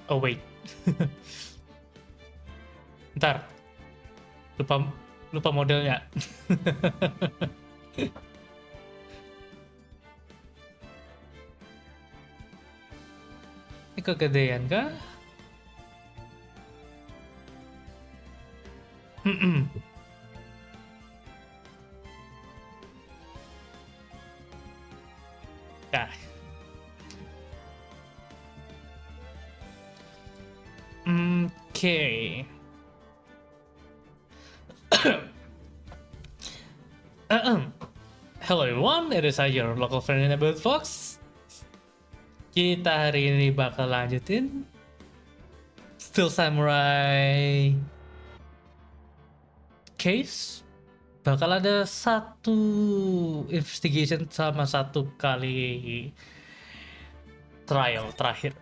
Oh wait. Ntar. Lupa modelnya. Ini kegedean kah? Nah. Okay. Hello everyone, it is your local friend in neighborhood Fox. Kita hari ini bakal lanjutin Still Samurai case. Bakal ada satu investigation sama satu kali trial terakhir.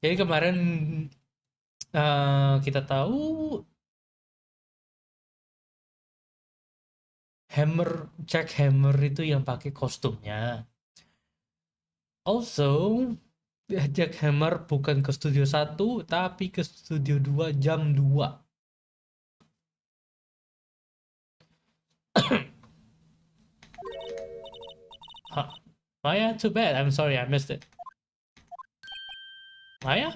Jadi kemarin kita tahu Jack Hammer itu yang pakai kostumnya. Also, Jack Hammer bukan ke studio 1 tapi ke studio 2 jam 2. Huh. Maya, too bad. I'm sorry I missed it. Maya?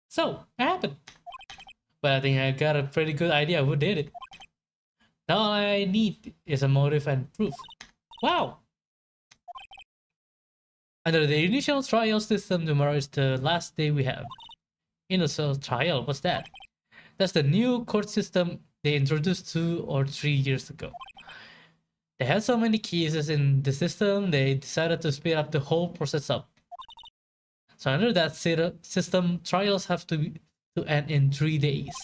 So, what happened? Well, I think I got a pretty good idea who did it. Now all I need is a motive and proof. Wow! Under the initial trial system, tomorrow is the last day we have. Initial trial, what's that? That's the new court system they introduced 2 or 3 years ago. They had so many cases in the system, they decided to speed up the whole process up. So under that system, trials have to end in 3 days.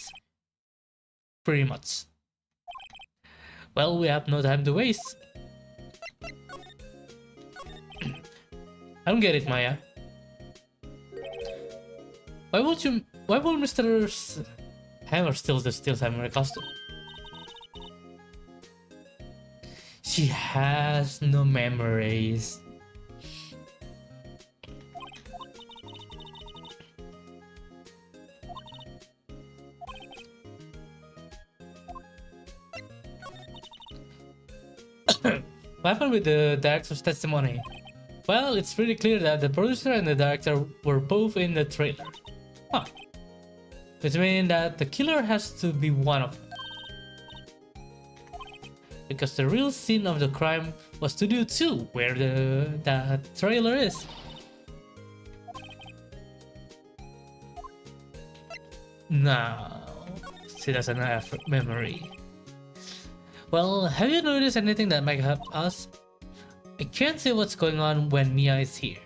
Pretty much. Well, we have no time to waste. I don't get it, Maya. Why will Mr. Hammer steal the Steel Samurai costume? She has no memories. What happened with the director's testimony? Well, it's pretty clear that the producer and the director were both in the trailer. Huh. Which means that the killer has to be one of them. Because the real scene of the crime was Studio 2, where the trailer is. No, she doesn't have memory. Well, have you noticed anything that might help us? I can't see what's going on when Mia is here.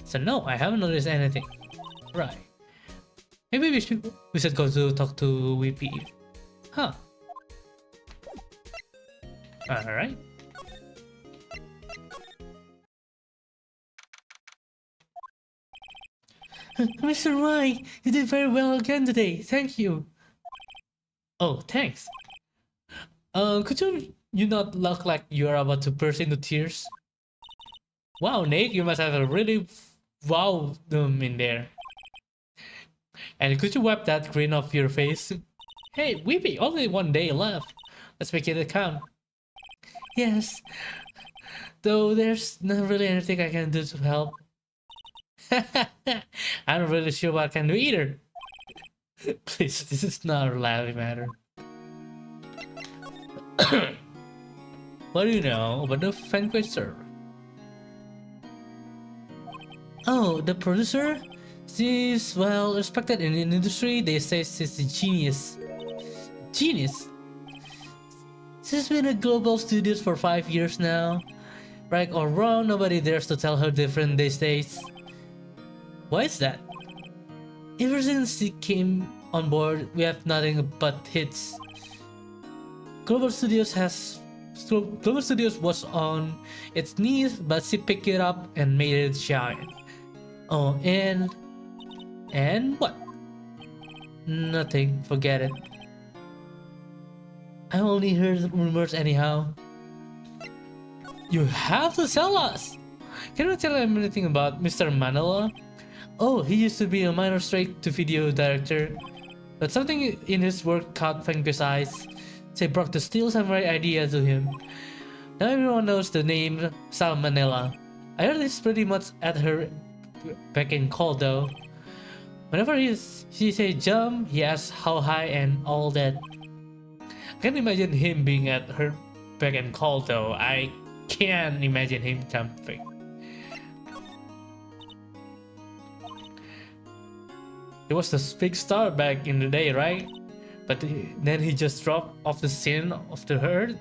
So no, I haven't noticed anything. Right. Maybe we should go to talk to VP. Huh. Alright. Mr. White, you did very well again today. Thank you. Oh, thanks. Could you not look like you are about to burst into tears? Wow, Nate, you must have a really wow in there. And could you wipe that grin off your face? Hey, Weepy, only 1 day left. Let's make it count. Yes. Though there's not really anything I can do to help. I'm not really sure what I can do either. Please, this is not a laughing matter. What do you know about the Vanquish server? Oh, the producer? She's well respected in the industry. They say she's a genius. Genius? She's been at Global Studios for 5 years now. Right or wrong, nobody dares to tell her different these days. Why is that? Ever since she came on board, we have nothing but hits. Global Studios was on its knees, but she picked it up and made it shine. Oh, and what? Nothing. Forget it. I only heard rumors anyhow. You have to tell us! Can you tell him anything about Mr. Manila? Oh, he used to be a minor straight-to-video director, but something in his work caught Fengu's eyes. They brought the Steel Samurai idea to him. Now everyone knows the name Salmonella. I heard he's pretty much at her beck and call though. Whenever she say jump, he asks how high and all that. I can't imagine him being at her beck and call though. I can't imagine him jumping. He was the big star back in the day, right? But then he just dropped off the scene of the herd.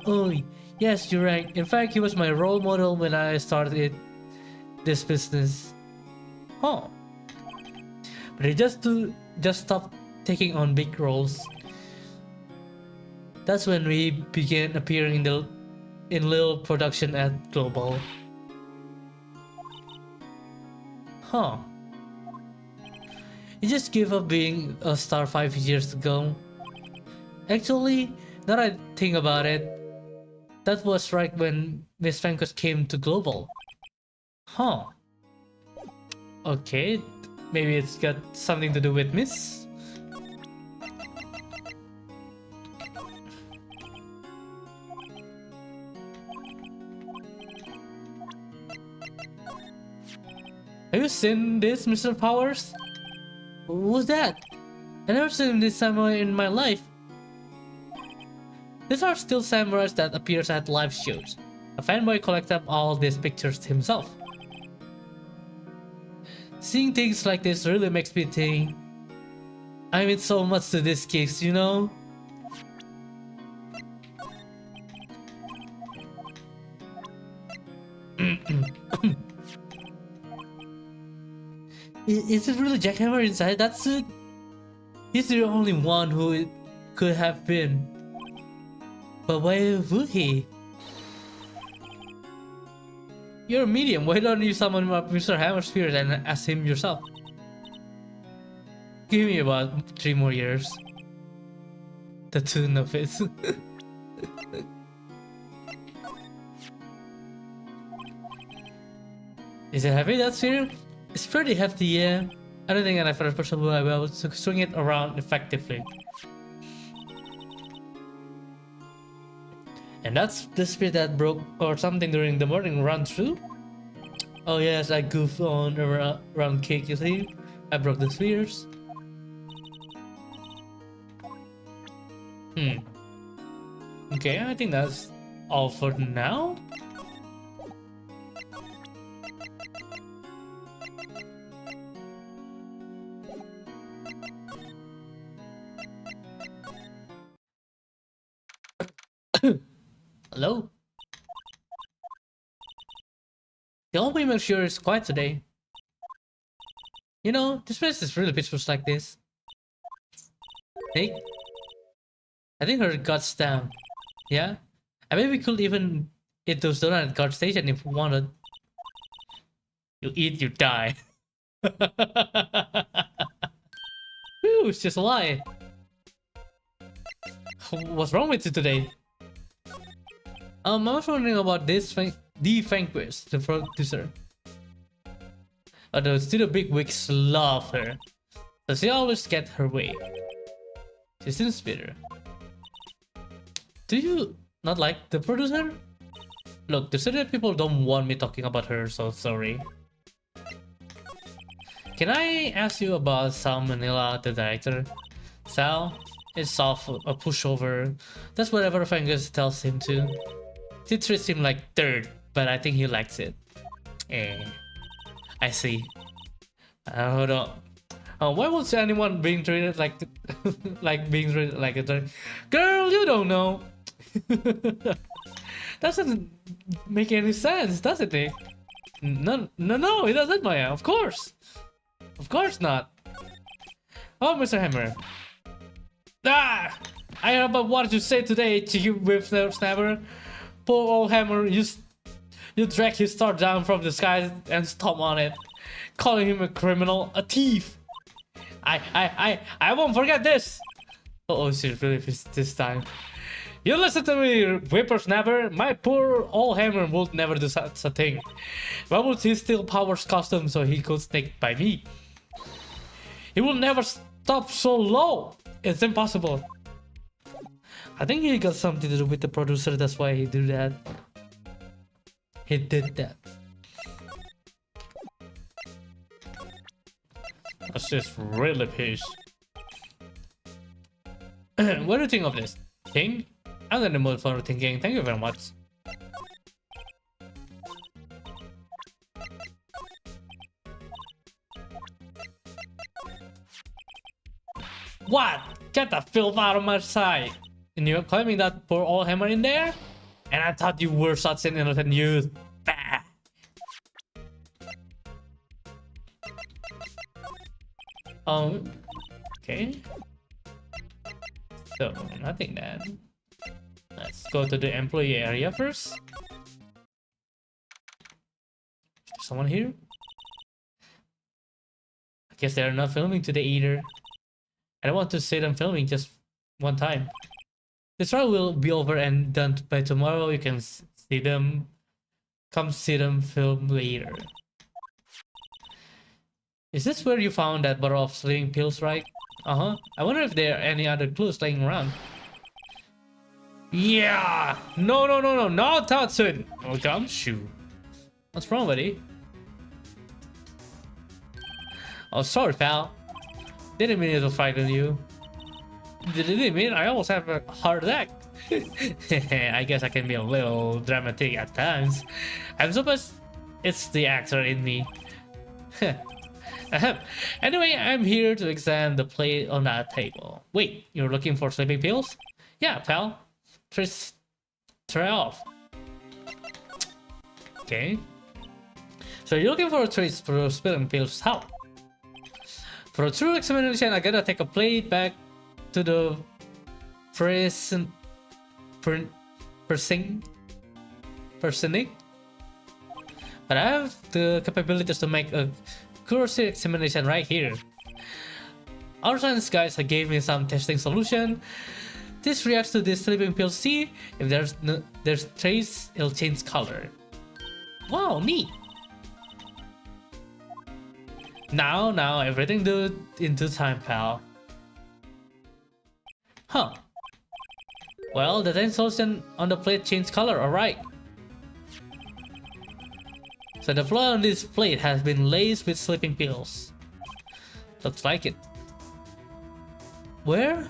Oh, yes, you're right. In fact, he was my role model when I started this business. Huh. But he just stopped taking on big roles. That's when we began appearing in little production at Global. Huh. He just gave up being a star 5 years ago. Actually, now that I think about it, that was right when Miss Frankus came to Global. Huh. Okay, maybe it's got something to do with Miss? Have you seen this, Mr. Powers? Who's that? I never seen this samurai in my life. These are still samurais that appears at live shows. A fanboy collects up all these pictures himself. Seeing things like this really makes me think I mean so much to this case, you know? Is it really Jackhammer inside that suit? He's the only one who it could have been. But why would he? You're a medium, why don't you summon up Mr. Hammer's spirit and ask him yourself? Give me about 3 more years. The tune of it. Is it heavy, that sphere? It's pretty hefty, yeah. I don't think an average person will be able to swing it around effectively. And that's the spear that broke or something during the morning run through? Oh yes, I goofed on around cake, you see? I broke the spheres. Okay, I think that's all for now. Hello? Help me make sure it's quiet today. You know, this place is really peaceful like this. Hey? I think her guts down. Yeah? I mean we could even eat those donuts at guard station if we wanted. You eat, you die. Whew, it's just a lie. What's wrong with you today? I was wondering about this the Vanquish, the producer. Although still the big wigs love her, so she always gets her way. She's in spirit. Do you not like the producer? Look, the certain people don't want me talking about her, so sorry. Can I ask you about Sal Manila, the director? Sal is soft, a pushover. That's whatever Fangus tells him to. She treats him like third, but I think he likes it. I see. Hold on. Why would anyone being treated like being treated like a third? Girl, you don't know. Doesn't make any sense, doesn't it? No, it doesn't, Maya. Of course not. Oh, Mr. Hammer. Ah! I heard about what you said today, cheeky whippersnapper. Poor old Hammer, you drag his star down from the sky and stomp on it, calling him a criminal, a thief. I won't forget this. Oh, she's really pissed this time. You listen to me, whippersnapper. My poor old hammer would never do such a thing. Why would he steal Power's costume so he could sneak by me? He will never stop so low. It's impossible. I think he got something to do with the producer. That's why he did that. He did that. That's just really pissed. What do you think of this? Think? I'm in the mood for thinking. Thank you very much. What? Get the filth out of my sight! And you're claiming that poor old hammer in there? And I thought you were such an innocent youth. Bah. Okay. So, nothing then. Let's go to the employee area first. Someone here? I guess they're not filming today either. I don't want to see them filming just one time. This trial will be over and done by tomorrow. You can see them. Come see them film later. Is this where you found that bottle of sleeping pills, right? Uh-huh. I wonder if there are any other clues laying around. Yeah! No, not touching! Oh, gumshoe. What's wrong, buddy? Oh, sorry, pal. Didn't mean to frighten you. Didn't mean I almost have a heart attack. I guess I can be a little dramatic at times. I'm supposed it's the actor in me. Anyway, I'm here to examine the plate on that table. Wait, you're looking for sleeping pills? Yeah, pal. Try off. Okay. So you're looking for a trace for sleeping pills. How? For a true examination, I gotta take a plate back to the personing. But I have the capabilities to make a cursory examination right here. Our science guys gave me some testing solution. This reacts to this sleeping pill. See if there's trace, it'll change color. Wow, neat. Now everything do in due time, pal. Huh. Well, the test solution on the plate changed color, alright. So the floor on this plate has been laced with sleeping pills. Looks like it. Where?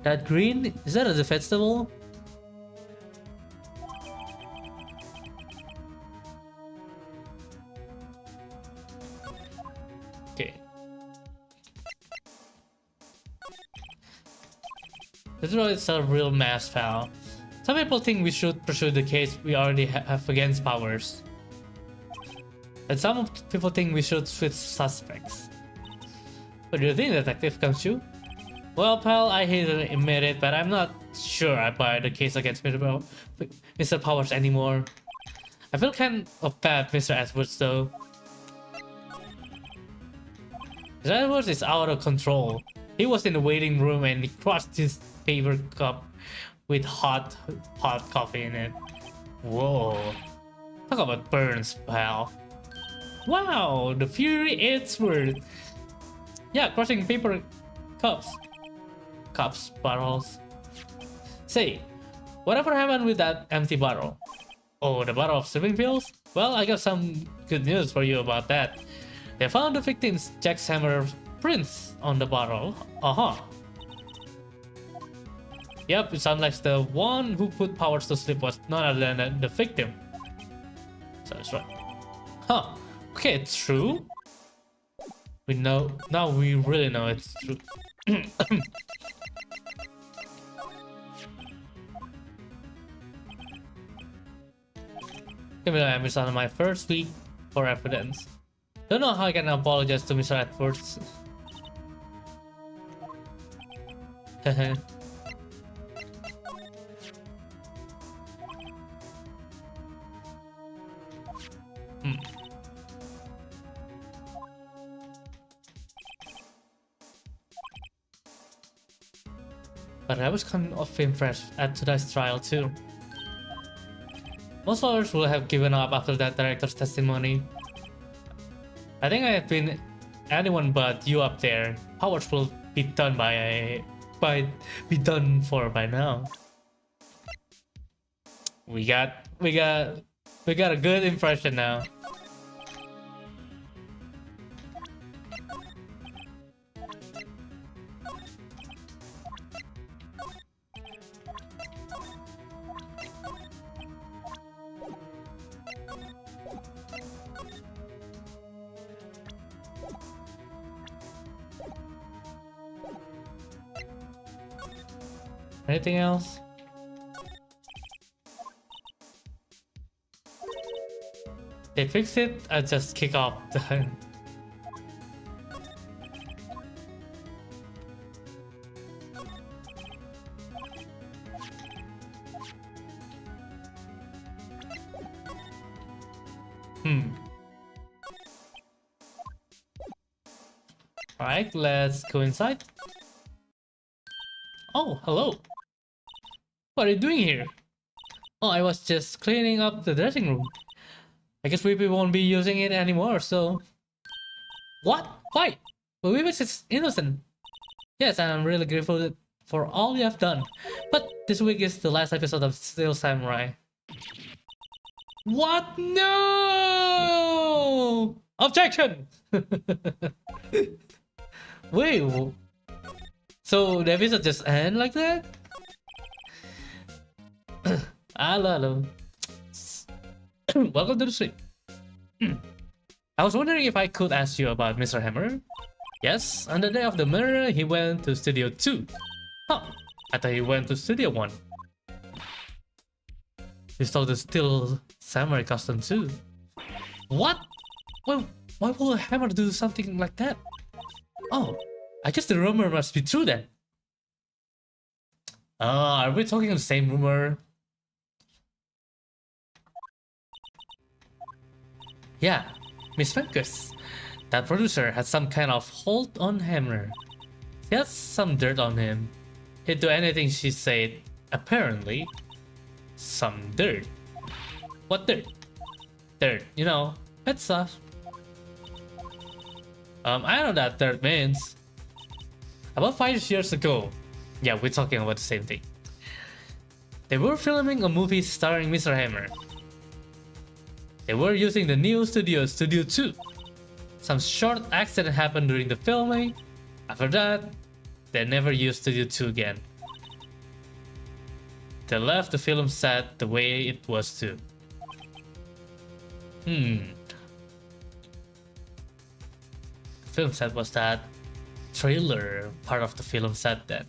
That green? Is that a vegetable? Okay. This is a real mess, pal. Some people think we should pursue the case we already have against Powers. And some people think we should switch suspects. What do you think, Detective Kamshu? Well, pal, I hate to admit it, but I'm not sure I buy the case against Mr. Powers anymore. I feel kind of bad Mr. Edwards though. Mr. Edwards is out of control. He was in the waiting room and he crushed his paper cup with hot coffee in it. Whoa. Talk about burns, pal. Wow, the Fury Edwards. Yeah, crushing paper cups, bottles. Say, whatever happened with that empty bottle? Oh, the bottle of sleeping pills? Well, I got some good news for you about that. They found the victim's jackhammer prints on the bottle. Yep, it sounds like the one who put Powers to sleep was none other than the victim. So that's right. Huh. Okay, it's true. We know now. We really know it's true. I'm on my first week for evidence. Don't know how I can apologize to Mr. Edwards. but I was kind of impressed at today's trial too. Most lawyers will have given up after that director's testimony. I think I have been anyone but you up there. Powers will be done by now. We got a good impression now. Anything else? They fix it, I just kick off the... Alright, let's go inside. Oh, hello. What are you doing here? Oh, I was just cleaning up the dressing room. I guess we won't be using it anymore, so... What? Why? Well, we is innocent. Yes, I'm really grateful for all you have done. But this week is the last episode of Steel Samurai. What? No! Objection! Wait, so the episode just end like that? Hello. Welcome to the stream. I was wondering if I could ask you about Mr. Hammer. Yes, on the day of the murder, he went to Studio 2. Huh, I thought he went to Studio 1. He stole the Steel Samurai costume too. What? Well, why would Hammer do something like that? Oh, I guess the rumor must be true then. Are we talking the same rumor? Yeah, Miss Funkus. That producer had some kind of hold on Hammer. She had some dirt on him. He'd do anything she said, apparently. Some dirt. What dirt? Dirt, you know, pet stuff. I know that dirt means. About 5 years ago, yeah, we're talking about the same thing. They were filming a movie starring Mr. Hammer. They were using the new studio, Studio 2. Some short accident happened during the filming. After that, they never used Studio 2 again. They left the film set the way it was too. The film set was that trailer part of the film set then.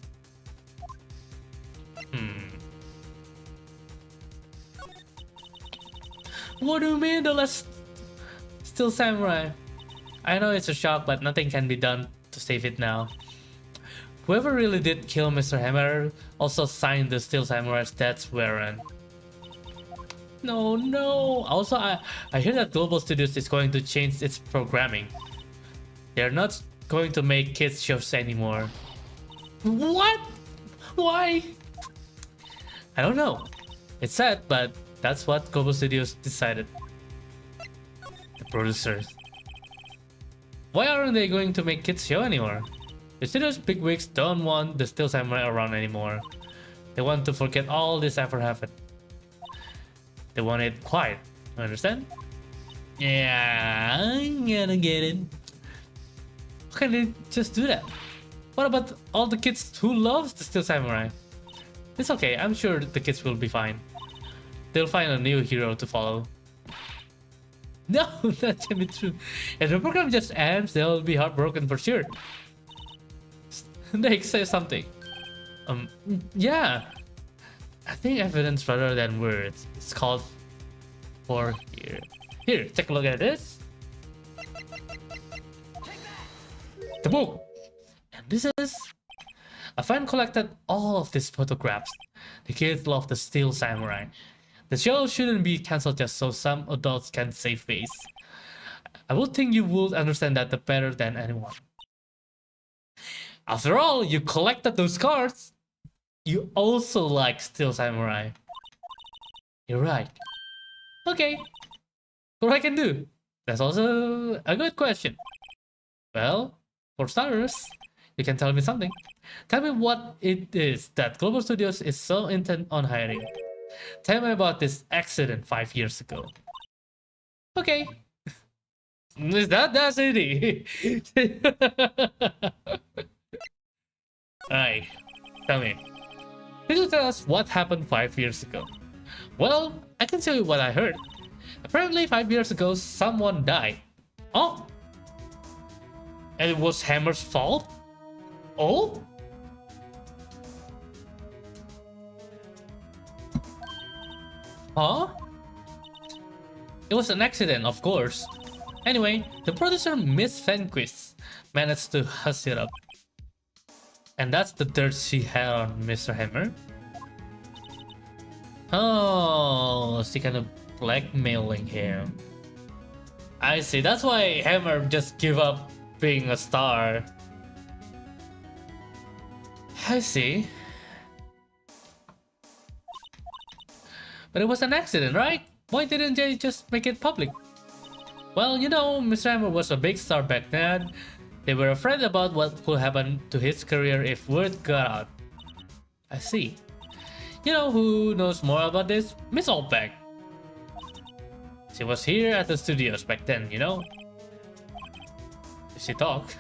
What do you mean the last Steel Samurai? I know it's a shock, but nothing can be done to save it now. Whoever really did kill Mr. Hammer also signed the Steel Samurai's death warrant. No. Also, I hear that Global Studios is going to change its programming. They're not going to make kids shows anymore. What? Why? I don't know. It's sad, but that's what Global Studios decided. The producers. Why aren't they going to make kids show anymore? The studio's bigwigs don't want the Steel Samurai around anymore. They want to forget all this ever happened. They want it quiet. Understand? Yeah, I'm gonna get it. Why can't they just do that? What about all the kids who love the Steel Samurai? It's okay, I'm sure the kids will be fine. They'll find a new hero to follow. No, that can't be true. If the program just ends, they'll be heartbroken for sure. They say something. Yeah. I think evidence rather than words. It's called for here. Here, take a look at this. The book. And this is... A fan collected all of these photographs. The kids love the Steel Samurai. The show shouldn't be cancelled just so some adults can save face. I would think you would understand that better than anyone. After all, you collected those cards. You also like Steel Samurai. You're right. Okay, what I can do? That's also a good question. Well, for starters, you can tell me something. Tell me what it is that Global Studios is so intent on hiring. Tell me about this accident 5 years ago. Okay, is that's it? Alright, tell me. Can you tell us what happened 5 years ago? Well, I can tell you what I heard. Apparently 5 years ago, someone died. Oh? And it was Hammer's fault? Oh? Huh? It was an accident, of course. Anyway, the producer Miss Fenquist managed to hush it up. And that's the dirt she had on Mr. Hammer. Oh, she kind of blackmailing him. I see, that's why Hammer just gave up being a star. I see. But it was an accident, right? Why didn't they just make it public? Well, you know, Mr. Hammer was a big star back then. They were afraid about what could happen to his career if word got out. I see. You know who knows more about this? Miss Oldback. She was here at the studios back then, you know? Did she talk?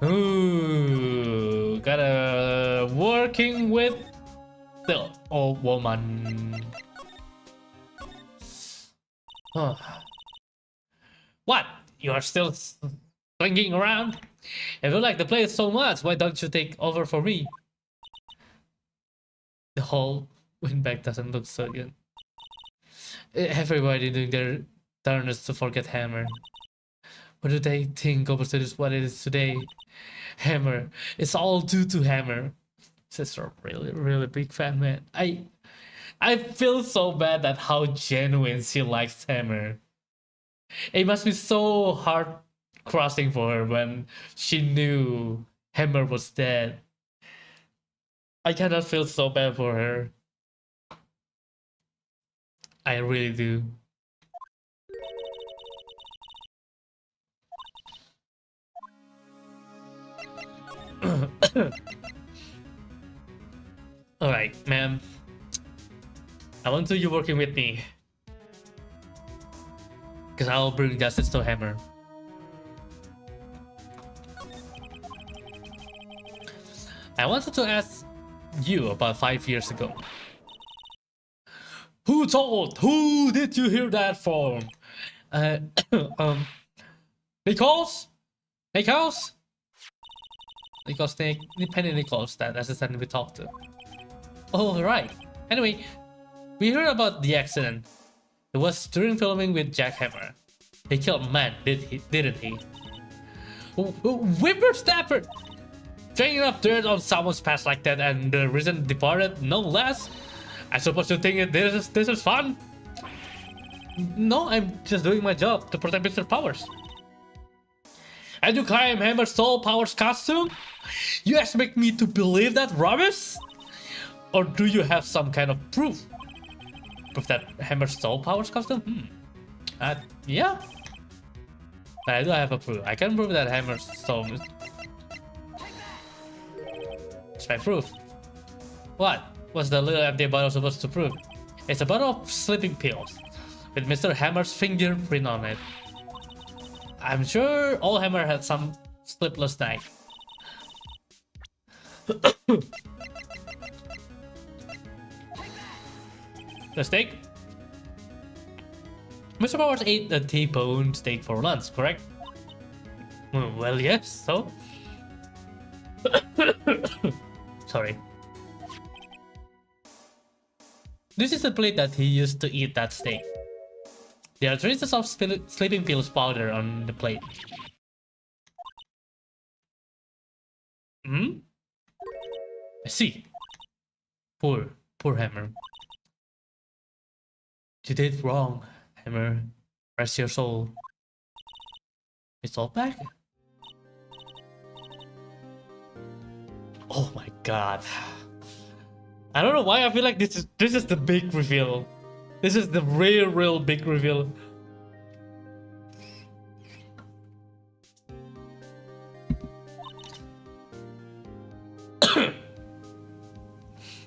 Ooh, gotta working with the old woman. What? You are still swinging around? If you like the place so much, why don't you take over for me? The whole win back doesn't look so good. Everybody doing their darnest to forget Hammer. What do they think Global Studios what it is today? Hammer. It's all due to Hammer. Sister, really big fan, man. I feel so bad at how genuine she likes Hammer. It must be so hard crossing for her when she knew Hammer was dead. I cannot feel so bad for her. I really do. Alright, ma'am. I want you working with me. Because I'll bring justice to Hammer. I wanted to ask you about 5 years ago. Who told? Who did you hear that from? Nichols? Nichols? Nichols, Penny Nichols, that assistant we talked to. Oh, right. Anyway, we heard about the accident. It was during filming with Jack Hammer. He killed a man, didn't he? Whippersnapper! Dragging up dirt on someone's past like that and the reason departed, no less. I suppose you think this is fun? No, I'm just doing my job to protect Mr. Powers. And you claim Hammer stole Powers' costume? You expect me to believe that rubbish? Or do you have some kind of proof? Proof that Hammer stole Powers' costume? Yeah. But I do have a proof. I can prove that Hammer stole. It's my proof. What? What's the little empty bottle supposed to prove? It's a bottle of sleeping pills with Mr. Hammer's fingerprint on it. I'm sure all Hammer had some sleepless night. The steak? Mr. Powers ate a T-bone steak for lunch, correct? Well, yes, so? Sorry. This is the plate that he used to eat that steak. There are traces of sleeping pills powder on the plate. Hmm? I see. Poor Hammer. You did wrong, Hammer. Rest your soul. It's all back. Oh my god. I don't know why I feel like this is the big reveal. This is the real big reveal.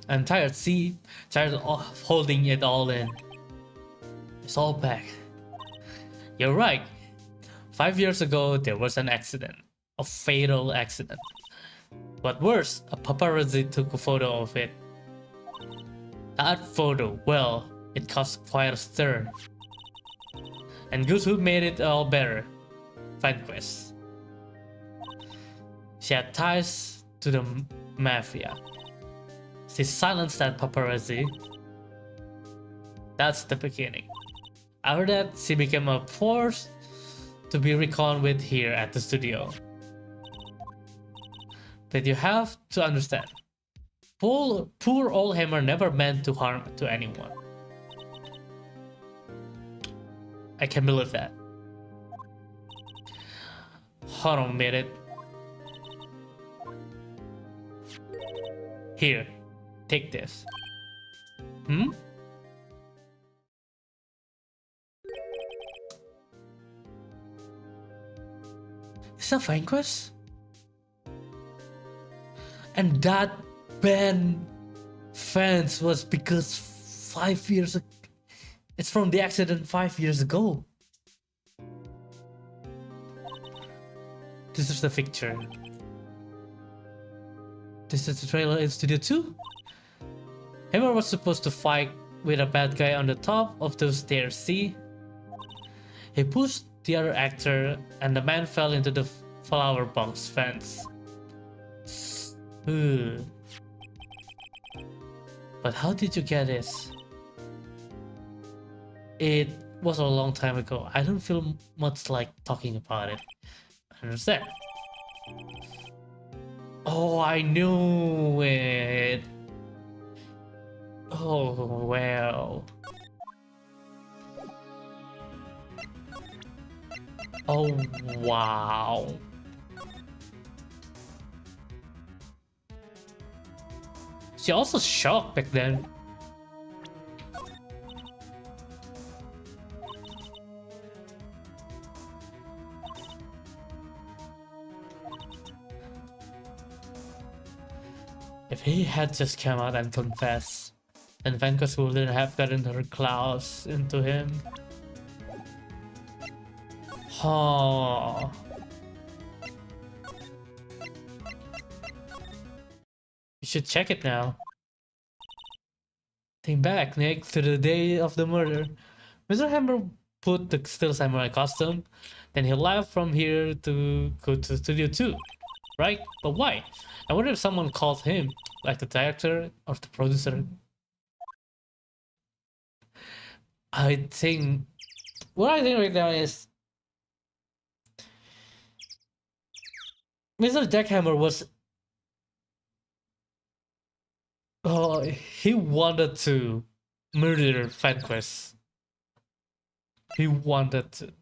I'm tired, see? Tired of holding it all in. It's all back. You're right. 5 years ago, there was an accident. A fatal accident. But worse, a paparazzi took a photo of it. That photo, well, it caused quite a stir. And guess who made it all better? FanQuest. She had ties to the mafia. She silenced that paparazzi. That's the beginning. After that, she became a force to be reckoned with here at the studio. But you have to understand, poor old Hammer never meant to harm to anyone. I can't believe that. Hold on a minute. Here, take this. Is that FanQuest? And that band fans was because 5 years ago. It's from the accident 5 years ago. This is the picture. This is the trailer in Studio 2. Hammer was supposed to fight with a bad guy on the top of those stairs, see? He pushed the other actor and the man fell into the flower box fence. But how did you get this? It was a long time ago. I don't feel much like talking about it. I understand. Oh, I knew it. Oh, well. Oh, wow. She also shocked back then. If he had just come out and confessed, then Vanquist wouldn't have gotten her claws into him. Oh. You should check it now. Think back, Nick, to the day of the murder. Mr. Hammer put the Steel Samurai costume, then he left from here to go to Studio 2, right? But why? I wonder if someone called him, like the director or the producer. What I think right now is Mr. Jackhammer was he wanted to murder FanQuest. He wanted to.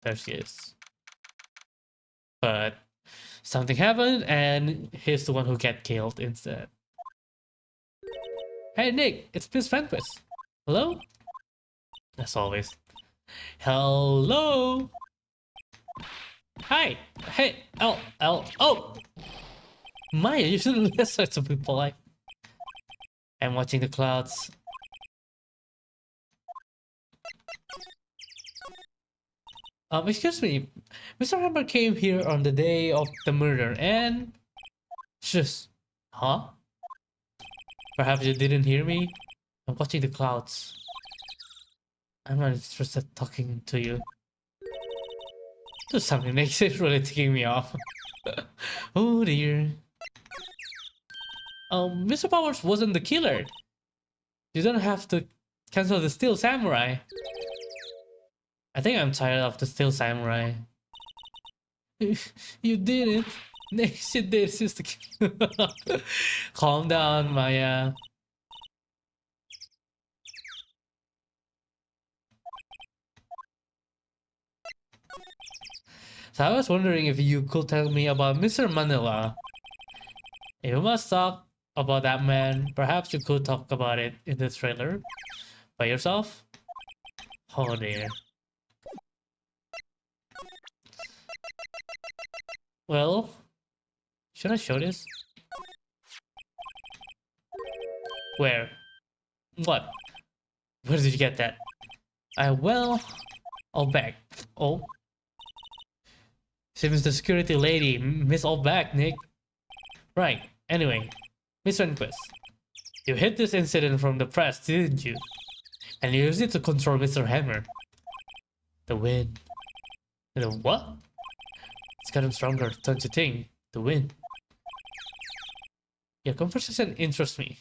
There she is. But something happened and he's the one who got killed instead. Hey Nick, it's Miss FanQuest. Hello? As always. Hello? Hi! Hey! Oh! Maya, you shouldn't listen to people like. I'm watching the clouds. Excuse me. Mr. Hammer came here on the day of the murder and... Just... Huh? Perhaps you didn't hear me? I'm watching the clouds. I'm not interested talking to you. Do something makes it really ticking me off. Oh dear. Mr. Powers wasn't the killer. You don't have to cancel the Steel Samurai. I think I'm tired of the Steel Samurai. You did it. She did, sister. Calm down, Maya. So I was wondering if you could tell me about Mr. Manila. If you must talk about that man, perhaps you could talk about it in the trailer by yourself? Oh dear. Well, should I show this? Where? What? Where did you get that? Well, Back. Oh. Seems the security lady, Miss Back, Nick. Right, anyway, Miss Rehnquist. You hid this incident from the press, didn't you? And you used it to control Mr. Hammer. The wind. The what? It's gotten stronger, don't you think? The wind. Your conversation interests me.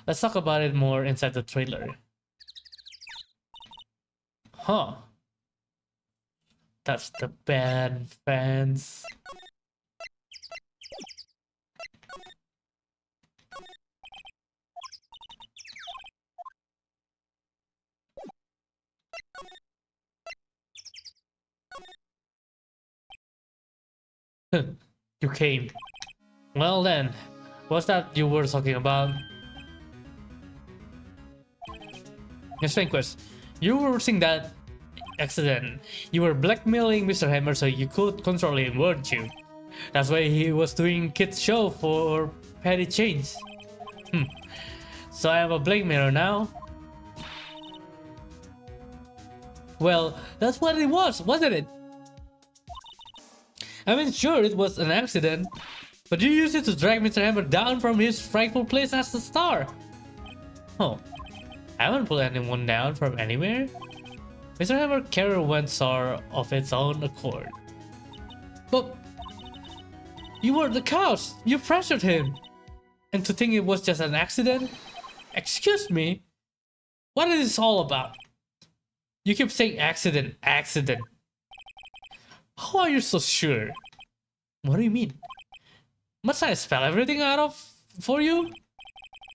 Let's talk about it more inside the trailer. Huh. That's the band fans. You came. Well then, what's that you were talking about? Miss Rehnquist, you were seeing that accident. You were blackmailing Mr. Hammer so you could control him, weren't you? That's why he was doing kids show for petty change. So I am a blackmailer now? Well, that's what it was, wasn't it? I mean, sure, it was an accident, but you used it to drag Mr. Hammer down from his rightful place as the star. Oh, I haven't pulled anyone down from anywhere. Mr. Hammer's career went sour of its own accord. But you were the cause. You pressured him. And to think it was just an accident? Excuse me? What is this all about? You keep saying accident, accident. How are you so sure? What do you mean? Must I spell everything out of for you?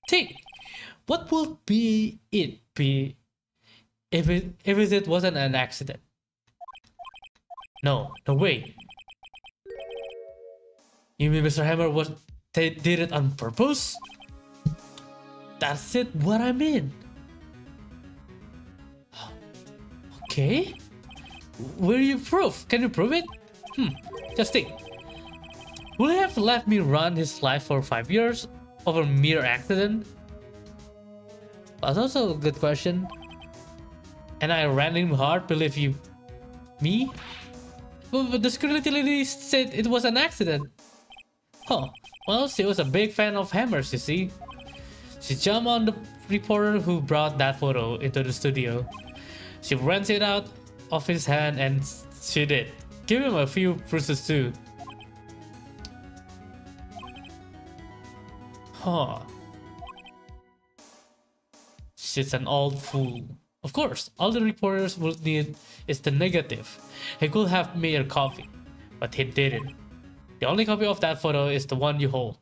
Think. What would be it be if it wasn't an accident? No way. You mean Mr. Hammer did it on purpose? That's it. What I mean. Okay. Where you prove? Can you prove it? Just think. Will he have let me run his life for 5 years over mere accident? That's also a good question. And I ran him hard, believe you me? But the security lady said it was an accident. Huh. Well, she was a big fan of hammers, you see. She jumped on the reporter who brought that photo into the studio. She wrenched it out of his hand and she did. Give him a few bruises too. Huh. She's an old fool. Of course, all the reporters would need is the negative. He could have made a copy, but he didn't. The only copy of that photo is the one you hold.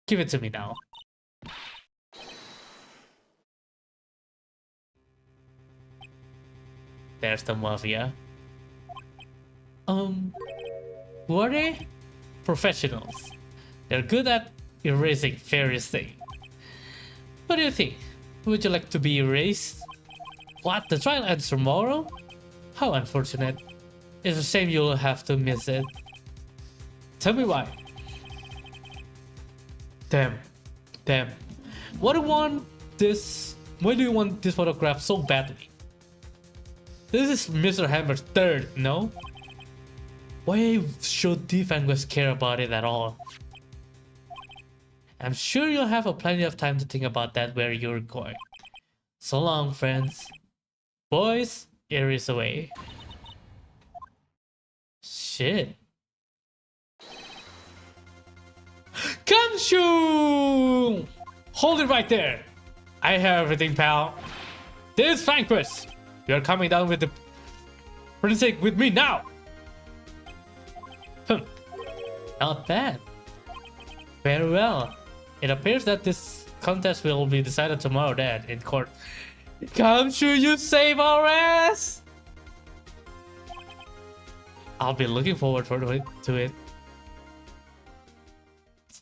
Give it to me now. There's the mafia. Who are they? Professionals. They're good at erasing various things. What do you think? Would you like to be erased? What? The trial ends tomorrow? How unfortunate. It's a shame you'll have to miss it. Tell me why. Damn. Why do you want this photograph so badly? This is Mr. Hammer's third, no? Why should Defangers care about it at all? I'm sure you'll have plenty of time to think about that where you're going. So long, friends. Boys, Aries away. Shit. Kamshu! Hold it right there. I have everything, pal. This is Rehnquist. You're coming down with the forensic with me now. Not bad. Very well. It appears that this contest will be decided tomorrow, Dad, in court. Kamshu, you save our ass! I'll be looking forward to it.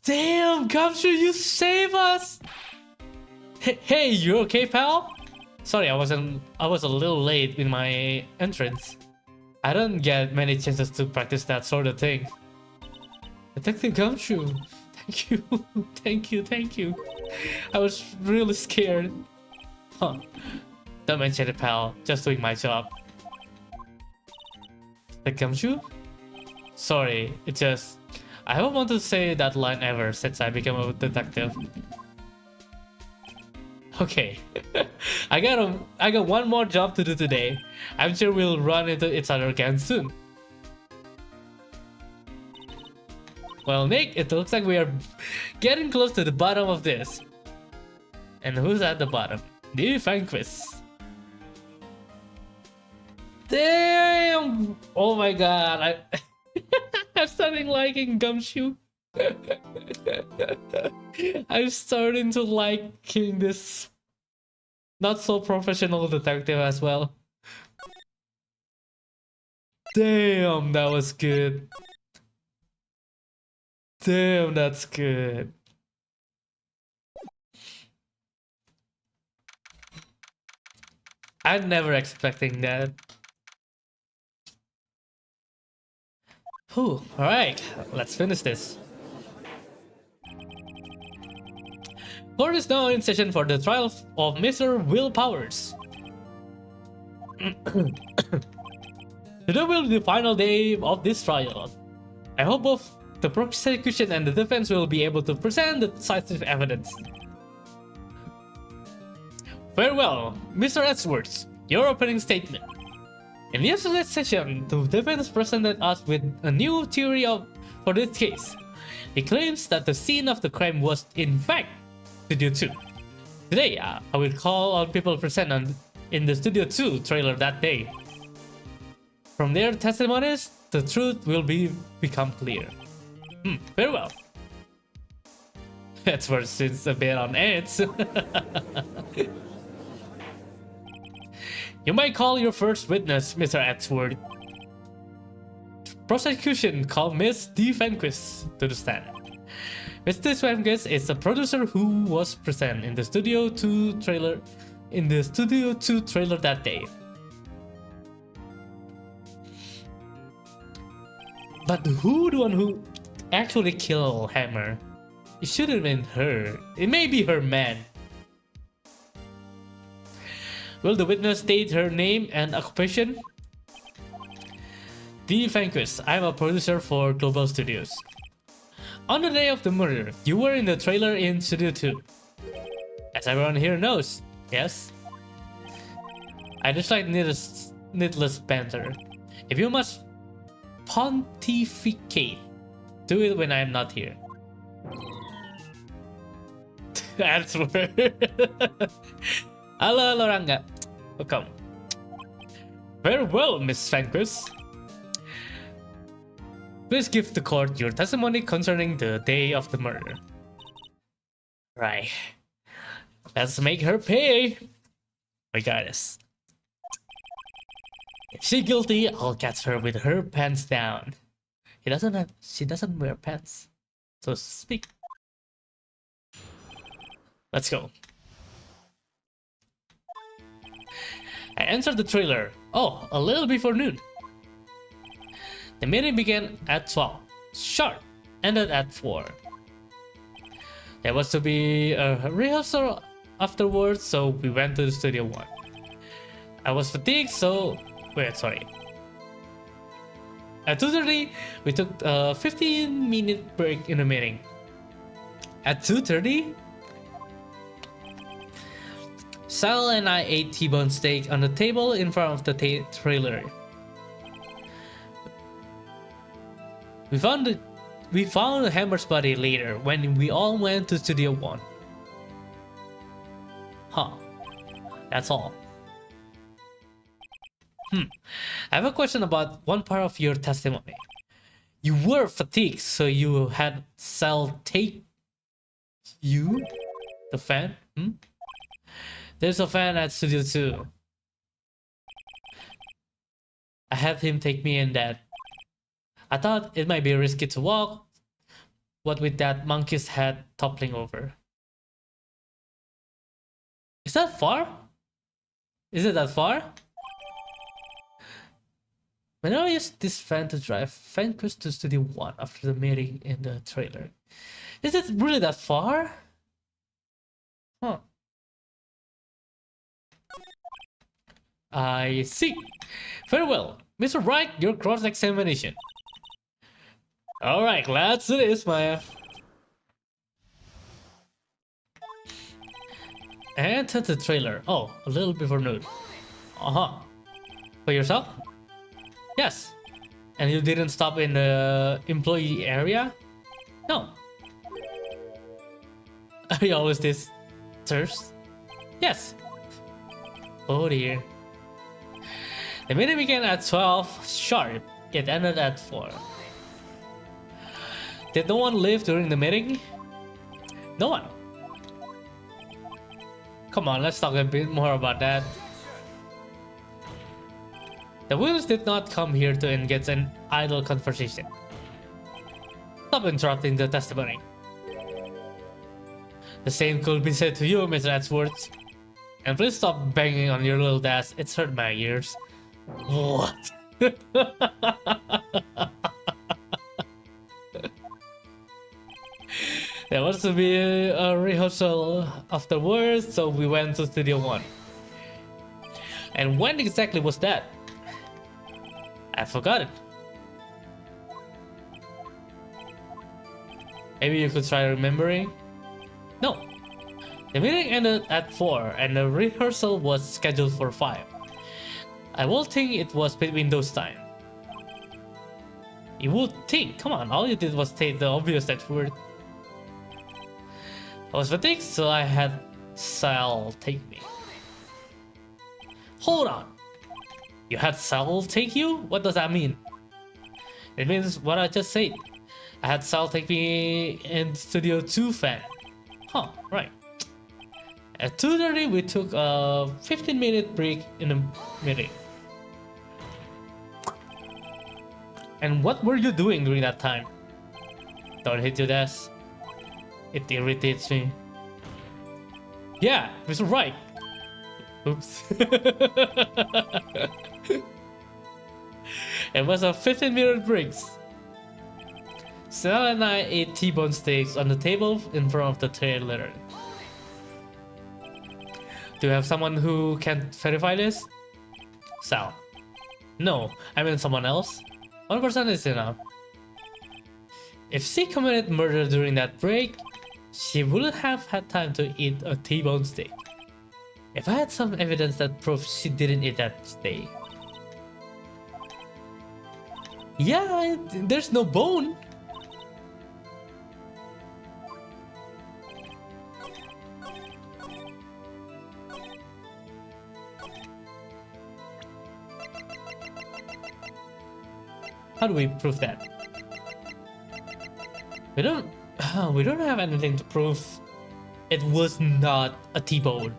Damn, Gumshoe, you save us! Hey, you okay, pal? Sorry, I was a little late in my entrance. I don't get many chances to practice that sort of thing. Detective Gumshoe, thank you, thank you. I was really scared. Huh. Don't mention it, pal. Just doing my job. The Gumshoe? Sorry, it just... I haven't wanted to say that line ever since I became a detective. Okay. I got one more job to do today. I'm sure we'll run into each other again soon. Well, Nick, it looks like we are getting close to the bottom of this. And who's at the bottom? The Vanquish. Damn! Oh my god, I'm starting liking Gumshoe. I'm starting to liking this not so professional detective as well. Damn, that was good. Damn, that's good. I'm never expecting that. Whew, alright, let's finish this. Court is now in session for the trial of Mr. Will Powers. Today will be the final day of this trial. I hope both the prosecution and the defense will be able to present the decisive evidence. Farewell, Mr. Edgeworth, your opening statement. In yesterday's session, the defense presented us with a new theory for this case. It claims that the scene of the crime was, in fact, Studio 2. Today, I will call on people present in the Studio 2 trailer that day. From their testimonies, the truth will become clear. Farewell. That's where it's a bit on edge. You might call your first witness, Mr. Edgeworth. Prosecution called Miss D. Vanquish to the stand. Miss D. Vanquish is the producer who was present in the Studio 2 trailer that day. But who the one who actually killed Hammer? It should have been her. It may be her man. Will the witness state her name and occupation? D. Vanquish, I'm a producer for Global Studios. On the day of the murder, you were in the trailer in Studio 2. As everyone here knows, yes? I dislike needless banter. If you must pontificate, do it when I am not here. That's weird. Hello, Loranga. Welcome. Very well, Miss Vanquish. Please give the court your testimony concerning the day of the murder. Right. Let's make her pay. We got this. If she's guilty, I'll catch her with her pants down. She doesn't wear pants, so to speak. Let's go. I entered the trailer. Oh, a little before noon. The meeting began at 12. Sharp. Ended at 4. There was to be a rehearsal afterwards, so we went to the Studio 1. I was fatigued, so... Wait, sorry. At 2:30, we took a 15-minute break in the meeting. At 2:30, Sal and I ate T-bone steak on the table in front of the trailer. We found Hammer's body later when we all went to Studio 1. Huh. That's all. I have a question about one part of your testimony. You were fatigued, so you had Sal take you? The fan? There's a fan at Studio 2. I had him take me in that. I thought it might be risky to walk, what with that monkey's head toppling over. Is that far? Is it that far? When I used this van to drive Vancouver to Studio 1 after the meeting in the trailer. Is it really that far? Huh. I see. Very well. Mr. Wright, your cross-examination. Alright, let's do this, Maya. Enter the trailer. Oh, a little before noon. Uh-huh. For yourself? Yes. And you didn't stop in the employee area? No. Are you always this thirst? Yes. Oh dear. The meeting began at 12 sharp. It ended at 4. Did no one leave during the meeting? No one. Come on, let's talk a bit more about that. The Williams did not come here to engage in idle conversation. Stop interrupting the testimony. The same could be said to you, Mr. Edgeworth. And please stop banging on your little desk, it's hurt my ears. What? There was to be a rehearsal afterwards, so we went to Studio 1. And when exactly was that? I forgot it. Maybe you could try remembering? No. The meeting ended at 4 and the rehearsal was scheduled for 5. I will think it was between those times. You would think, come on, all you did was state the obvious that word. I was fatigued, so I had Sal take me. Hold on. You had Sal take you? What does that mean? It means what I just said. I had Sal take me in Studio 2 fan. Huh, right. At 2:30 we took a 15-minute break in the meeting. And what were you doing during that time? Don't hit your desk. It irritates me. Yeah, Mr. Right. Oops. It was a 15-minute break. Sal and I ate T-bone steaks on the table in front of the trailer. Do you have someone who can verify this? Sal. No, I mean someone else. One person is enough. If she committed murder during that break, she wouldn't have had time to eat a T-bone steak. If I had some evidence that proves she didn't eat that steak. Yeah, there's no bone. How do we prove that? We don't have anything to prove it was not a T-bone.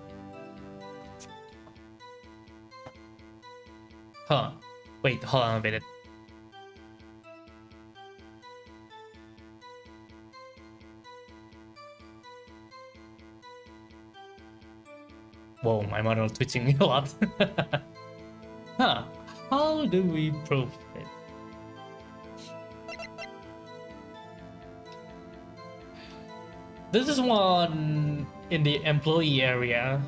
Huh. Wait, hold on a minute. Whoa, my model twitching a lot. Huh. How do we prove it? This is one in the employee area.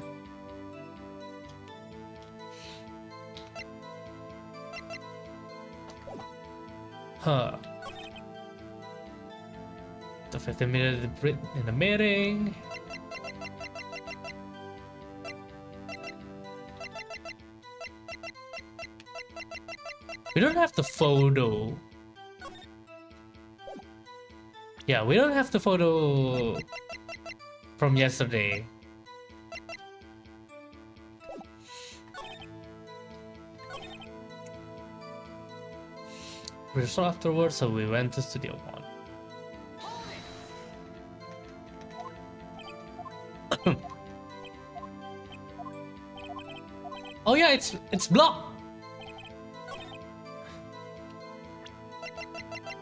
Huh. The 15-minute break in the meeting. We don't have the photo. Yeah, we don't have the photo from yesterday. We saw afterwards, so we went to Studio 1. Oh yeah, it's blocked.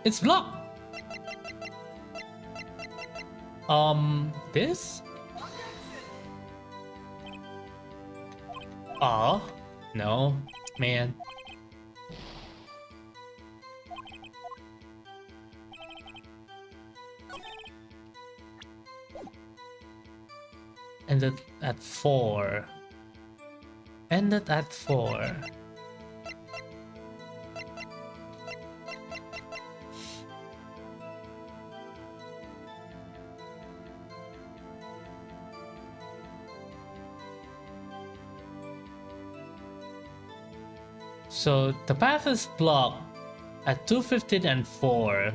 It's blocked. This? Oh, no, man. Ended at 4. Ended at 4. So the path is blocked at 2:15 and 4.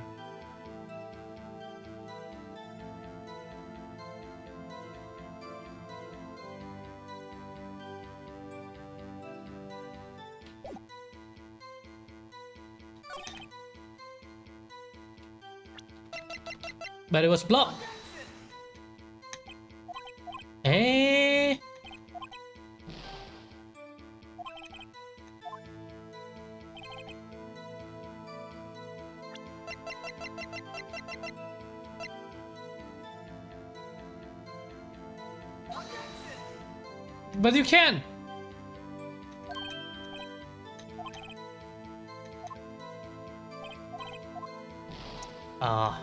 But it was blocked. Eh? But you can. Ah.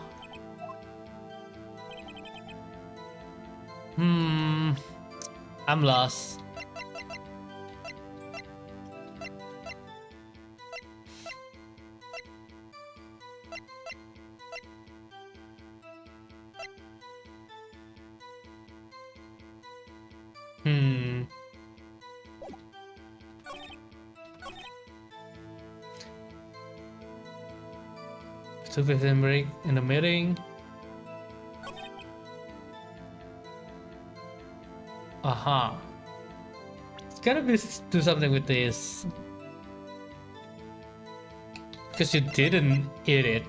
I'm lost. So with a break in the meeting. Aha. It's gotta be do something with this. Because you didn't eat it.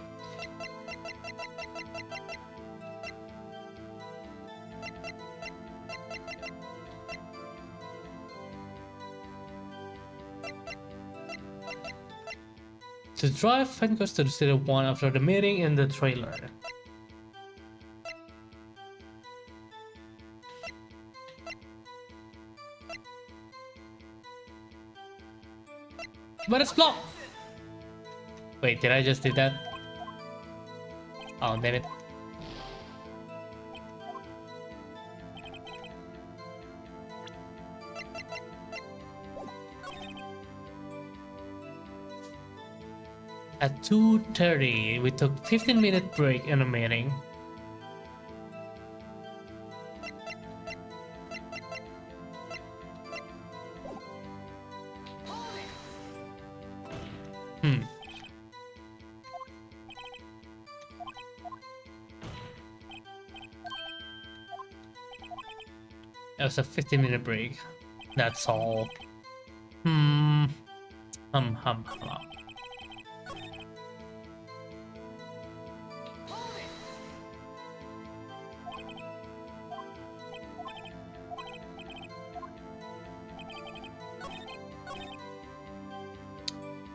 To drive, Fan goes to the city 1 after the meeting in the trailer. But it's blocked! Wait, did I just do that? Oh, damn it. At 2:30, we took 15-minute break in the meeting. It was a 15-minute break. That's all.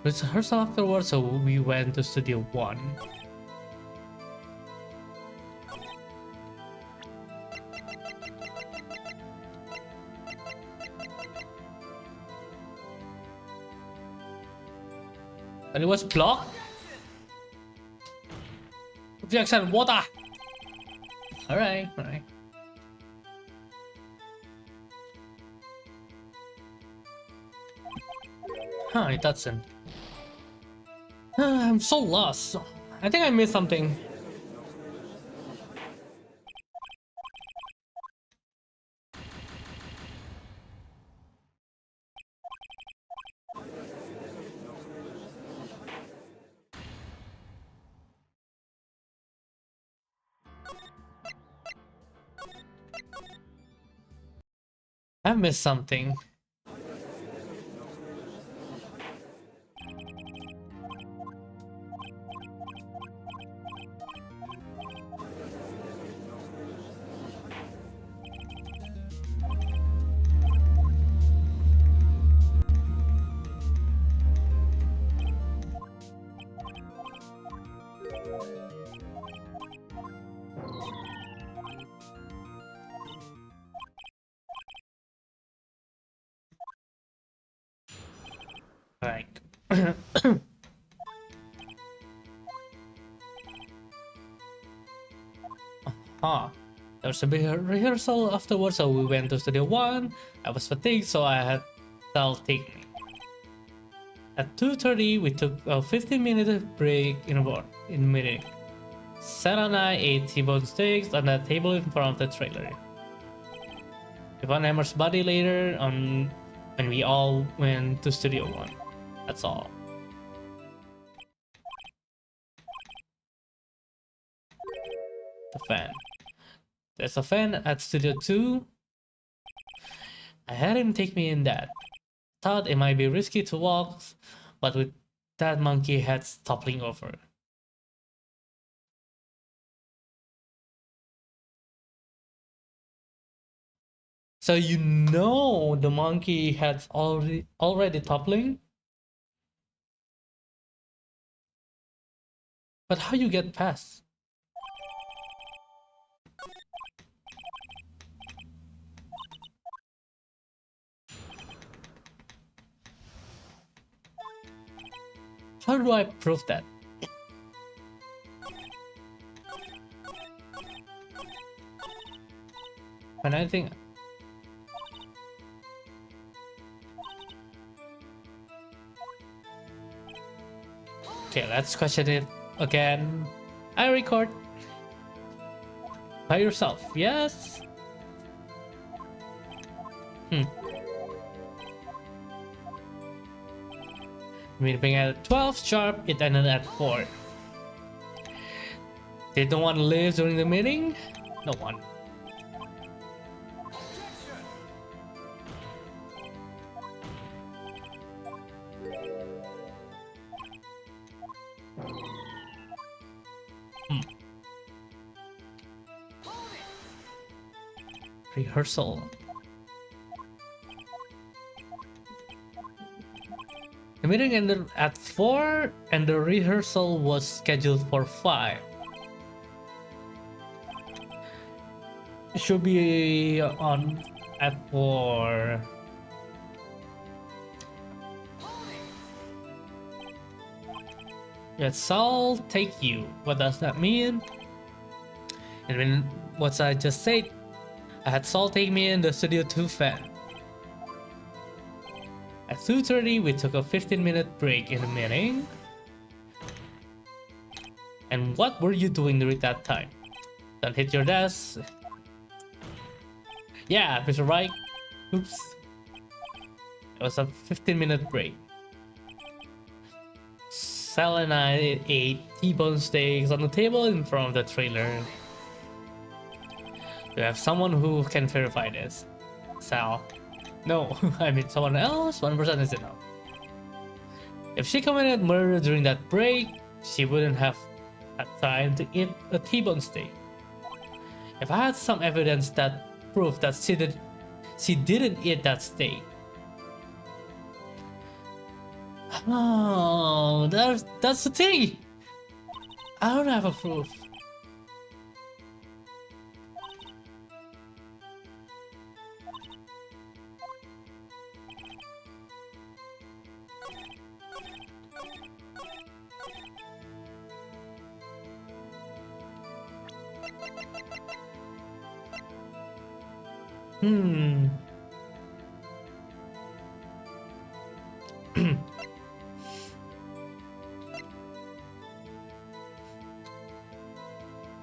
It's rehearsal afterwards, so we went to Studio 1. And it was blocked? Objection, water! Alright, alright. Huh, it doesn't. I'm so lost. I think I missed something. I missed something. Huh. There was a big rehearsal afterwards, so we went to Studio 1. I was fatigued, so I had Sal take me. At 2:30, we took a 15-minute break in the meeting. Sarah and I ate T-bone steaks on the table in front of the trailer. We found Hammer's body later on when we all went to Studio 1. That's all. The fan. There's a fan at Studio 2. I had him take me in that. Thought it might be risky to walk, but with that monkey head toppling over. So you know the monkey head's already toppling? But how you get past? How do I prove that? When I think... Okay, let's question it again. I record. By yourself, yes? Meeting at 12 sharp, it ended at 4. Did no one leave during the meeting? No one. Rehearsal. The meeting ended at 4 and the rehearsal was scheduled for 5. It should be on at 4. Yes, I'll take you. What does that mean? And when what I just said, I had Saul take me in the Studio 2 fan. At 2:30, we took a 15-minute break in the meeting. And what were you doing during that time? Don't hit your desk. Yeah, Mr. Right. Oops. It was a 15-minute break. Sal and I ate T-bone steaks on the table in front of the trailer. Do you have someone who can verify this? Sal. No, I mean someone else. 1% is enough. If she committed murder during that break, she wouldn't have had time to eat a T-bone steak. If I had some evidence that proved that she didn't eat that steak. Oh, that's the thing. I don't have a proof.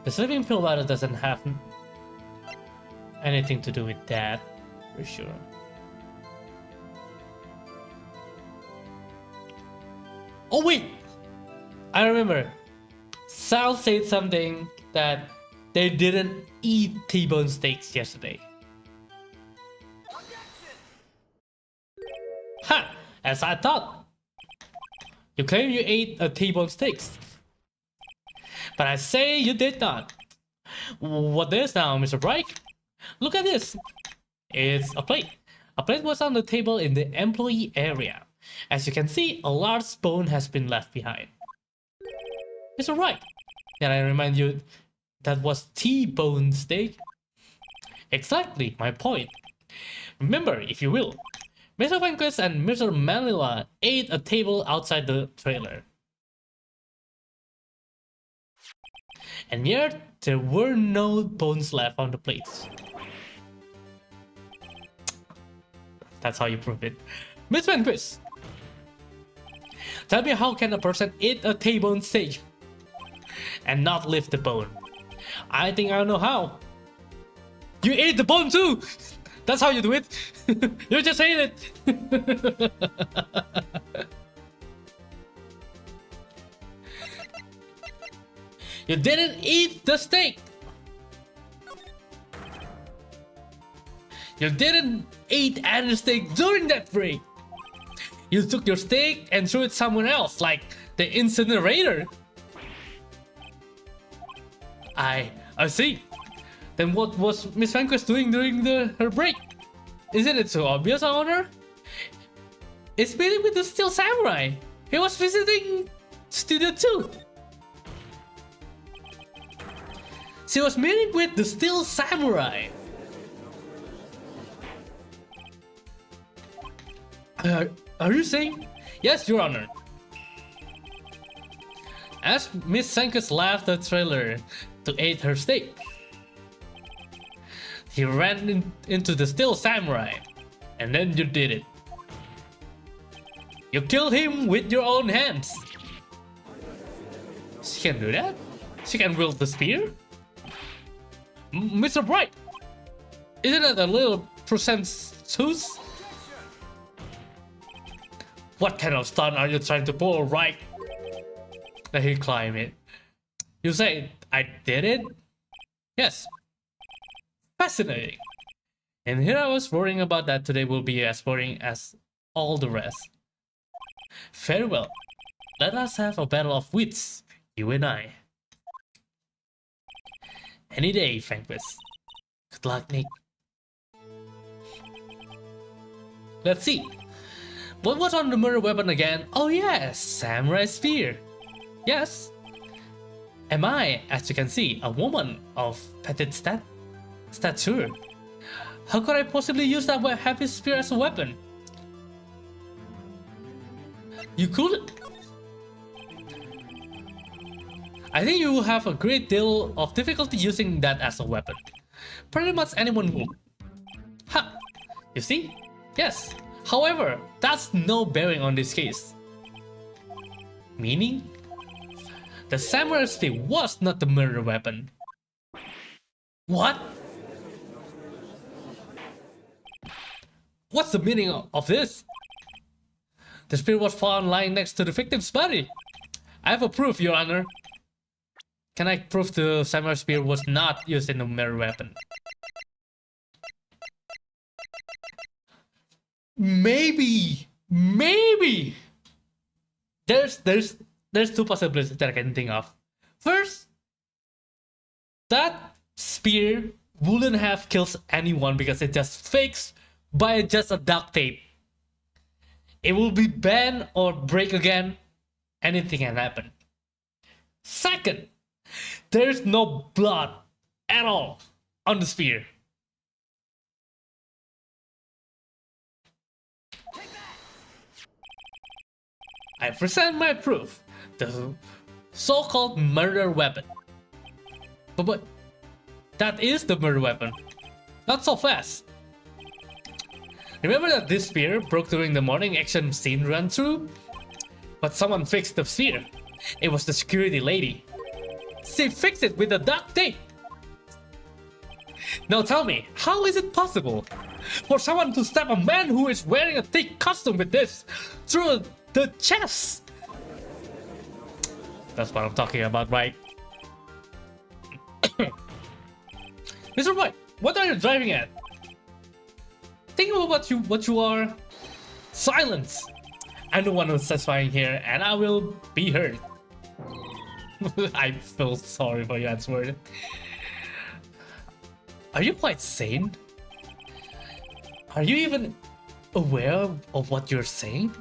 The sleeping pill bottle doesn't have anything to do with that, for sure. Oh wait! I remember. Sal said something that they didn't eat T-bone steaks yesterday. Ha! As I thought. You claim you ate a T-bone steaks. But I say you did not. What is now, Mr. Bright? Look at this. It's a plate. A plate was on the table in the employee area. As you can see, a large bone has been left behind. Mr. Wright, can I remind you that was T-bone steak? Exactly my point. Remember, if you will, Mr. Vanquist and Mr. Manila ate a table outside the trailer. And yet, there were no bones left on the plates. That's how you prove it. Miss Vanquist, tell me, how can a person eat a T-bone steak and not lift the bone? I think I know how. You ate the bone too! That's how you do it! You just ate it! You didn't eat the steak! You didn't eat any steak during that break! You took your steak and threw it somewhere else, like the incinerator! I see. Then what was Miss Vanquist doing during her break? Isn't it so obvious, Honor? It's meeting with the Steel Samurai. He was visiting Studio 2. She was meeting with the Steel Samurai. Are you saying? Yes, Your Honor. As Miss Vanquist left the trailer to eat her steak, he ran into the Steel Samurai, and then you did it. You killed him with your own hands. She can do that? She can wield the spear? Mr. Bright, isn't that a little presumptuous? What kind of stunt are you trying to pull, right? Let him climb it. You say I did it? Yes. Fascinating. And here I was worrying about that today will be as boring as all the rest. Very well. Let us have a battle of wits, you and I. Any day, Vanquist. Good luck, Nick. Let's see. What was on the murder weapon again? Oh yes, Samurai Spear. Yes. Am I, as you can see, a woman of petite stature? How could I possibly use that heavy spear as a weapon? You could. I think you will have a great deal of difficulty using that as a weapon. Pretty much anyone would. Ha! You see? Yes. However, that's no bearing on this case. Meaning? The samurai stick was not the murder weapon. What? What's the meaning of this? The spear was found lying next to the victim's body. I have a proof, Your Honor. Can I prove the samurai spear was not used in the murder weapon? Maybe. There's two possibilities that I can think of. First, that spear wouldn't have killed anyone because it just fixed by just a duct tape. It will be bend or break again. Anything can happen. Second, there's no blood at all on the spear. I present my proof, the so-called murder weapon. But that is the murder weapon. Not so fast. Remember that this spear broke during the morning action scene run through? But someone fixed the spear. It was the security lady. She fixed it with a duct tape. Now tell me, how is it possible for someone to stab a man who is wearing a thick costume with this through the chest? That's what I'm talking about, right? Mr. White, what are you driving at? Think about what you are. Silence! I'm the one who's satisfying here, and I will be heard. I feel sorry for you, Answer. Are you quite sane? Are you even aware of what you're saying?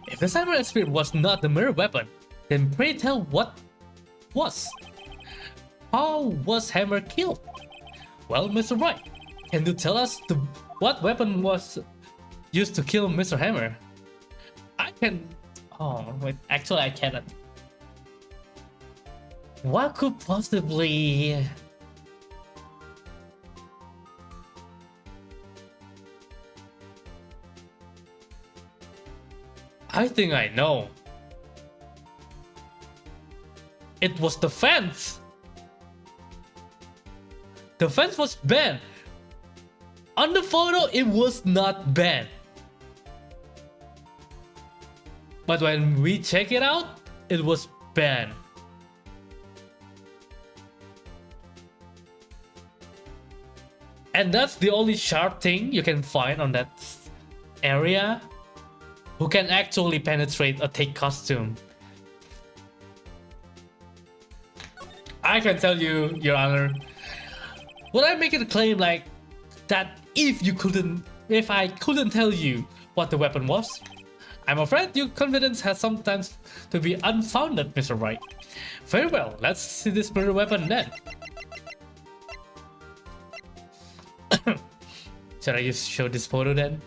If the samurai spear was not the murder weapon, then pray tell what was? How was Hammer killed? Well, Mr. Wright, can you tell us what weapon was used to kill Mr. Hammer. I can... Oh, wait, actually I cannot. What could possibly... I think I know. It was the fence. The fence was banned. On the photo, it was not banned. But when we check it out, it was banned. And that's the only sharp thing you can find on that area who can actually penetrate a thick costume. I can tell you, Your Honor, would I make it a claim like that if I couldn't tell you what the weapon was? I'm afraid your confidence has sometimes to be unfounded, Mr. Wright. Very well, let's see this murder weapon then. Should I just show this photo then?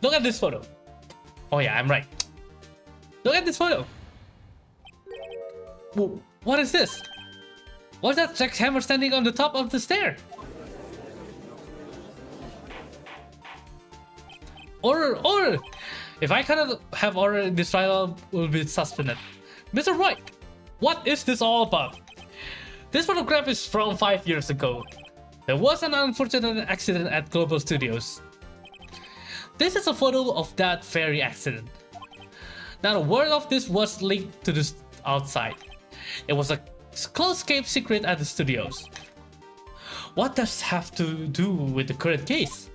Look at this photo. Oh yeah, I'm right. Look at this photo. Whoa, what is this? What's that Jack's hammer standing on the top of the stair? Order! If I cannot have order, this trial will be suspended. Mr. Wright, what is this all about? This photograph is from 5 years ago. There was an unfortunate accident at Global Studios. This is a photo of that very accident. Not a word of this was leaked to the outside. It was a close-kept secret at the studios. What does this have to do with the current case?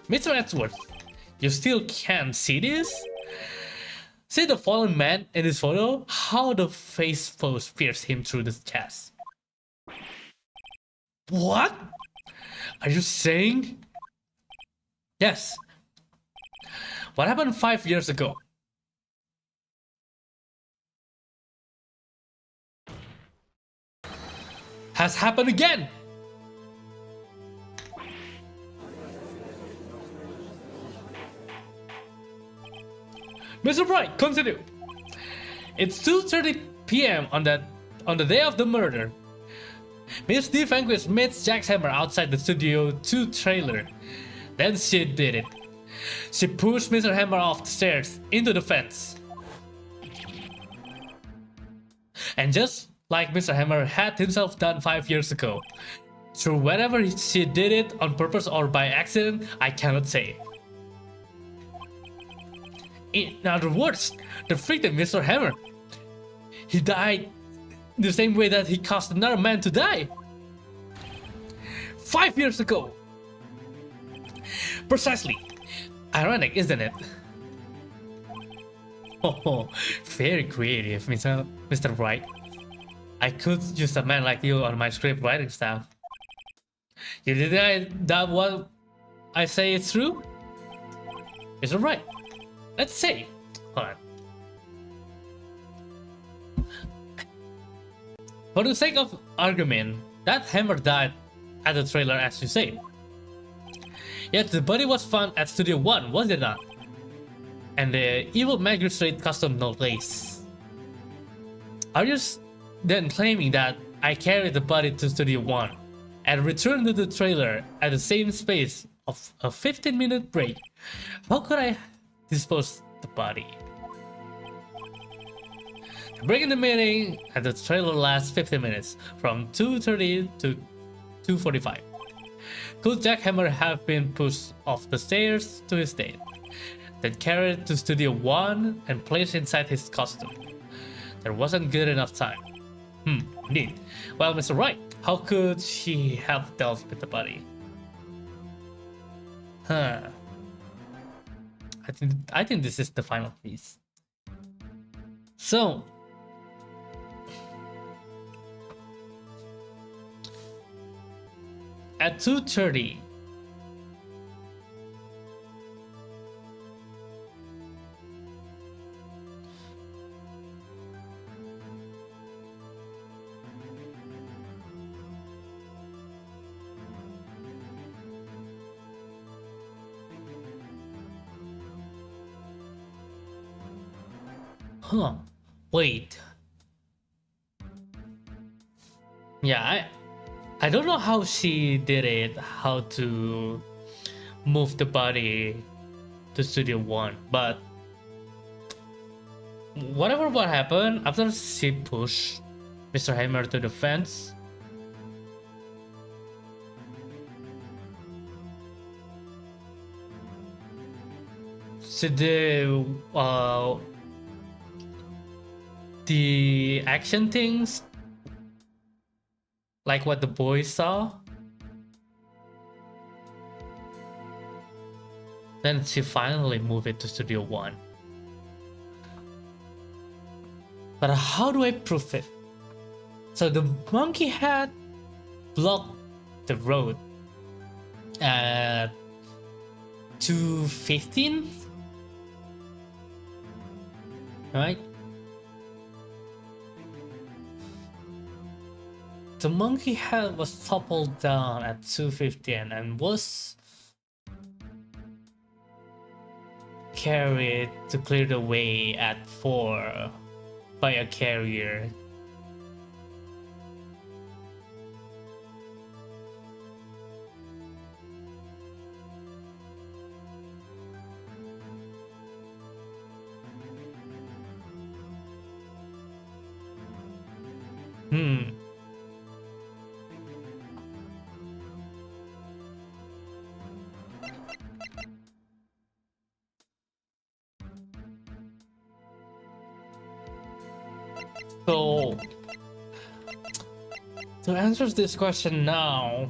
Mr. Edgeworth, you still can't see this? See the fallen man in this photo? How the face pose pierced him through the chest. What? Are you saying? Yes. What happened 5 years ago? Has happened again! Mr. Bright, continue. It's 2:30 p.m. on the day of the murder. Miss D. Vanquist meets Jack's hammer outside the Studio 2 trailer. Then she did it. She pushed Mr. Hammer off the stairs into the fence. And just like Mr. Hammer had himself done 5 years ago, through whether she did it on purpose or by accident, I cannot say. In other words, the victim, Mr. Hammer, he died the same way that he caused another man to die. 5 years ago. Precisely. Ironic, isn't it? Oh, very creative, Mr. Wright. I could use a man like you on my script writing staff. You deny that what I say is true? Mr. Wright, let's say. Hold on. For the sake of argument, that hammer died at the trailer as you say. Yet the body was found at Studio 1, was it not? And the evil magistrate custom no less. Are you then claiming that I carried the body to Studio 1 and returned to the trailer at the same space of a 15-minute break? How could I dispose the body? The break in the meeting at the trailer lasts 15 minutes, from 2:30 to 2:45. Could Jack Hammer have been pushed off the stairs to his death, then carried to Studio 1 and placed inside his costume? There wasn't good enough time. Indeed. Well, Mr. Wright, how could she have dealt with the body? I think this is the final piece. So, at 2:30, Huh. Wait. Yeah, I don't know how she did it, how to move the body to Studio One, but whatever what happened after she pushed Mr. Hammer to the fence, she did the action things like what the boys saw. Then she finally moved it to Studio One. But how do I prove it? So the monkey had blocked the road at 2:15, right? The monkey head was toppled down at 2:15 and was carried to clear the way at 4 by a carrier. So, to answer this question now,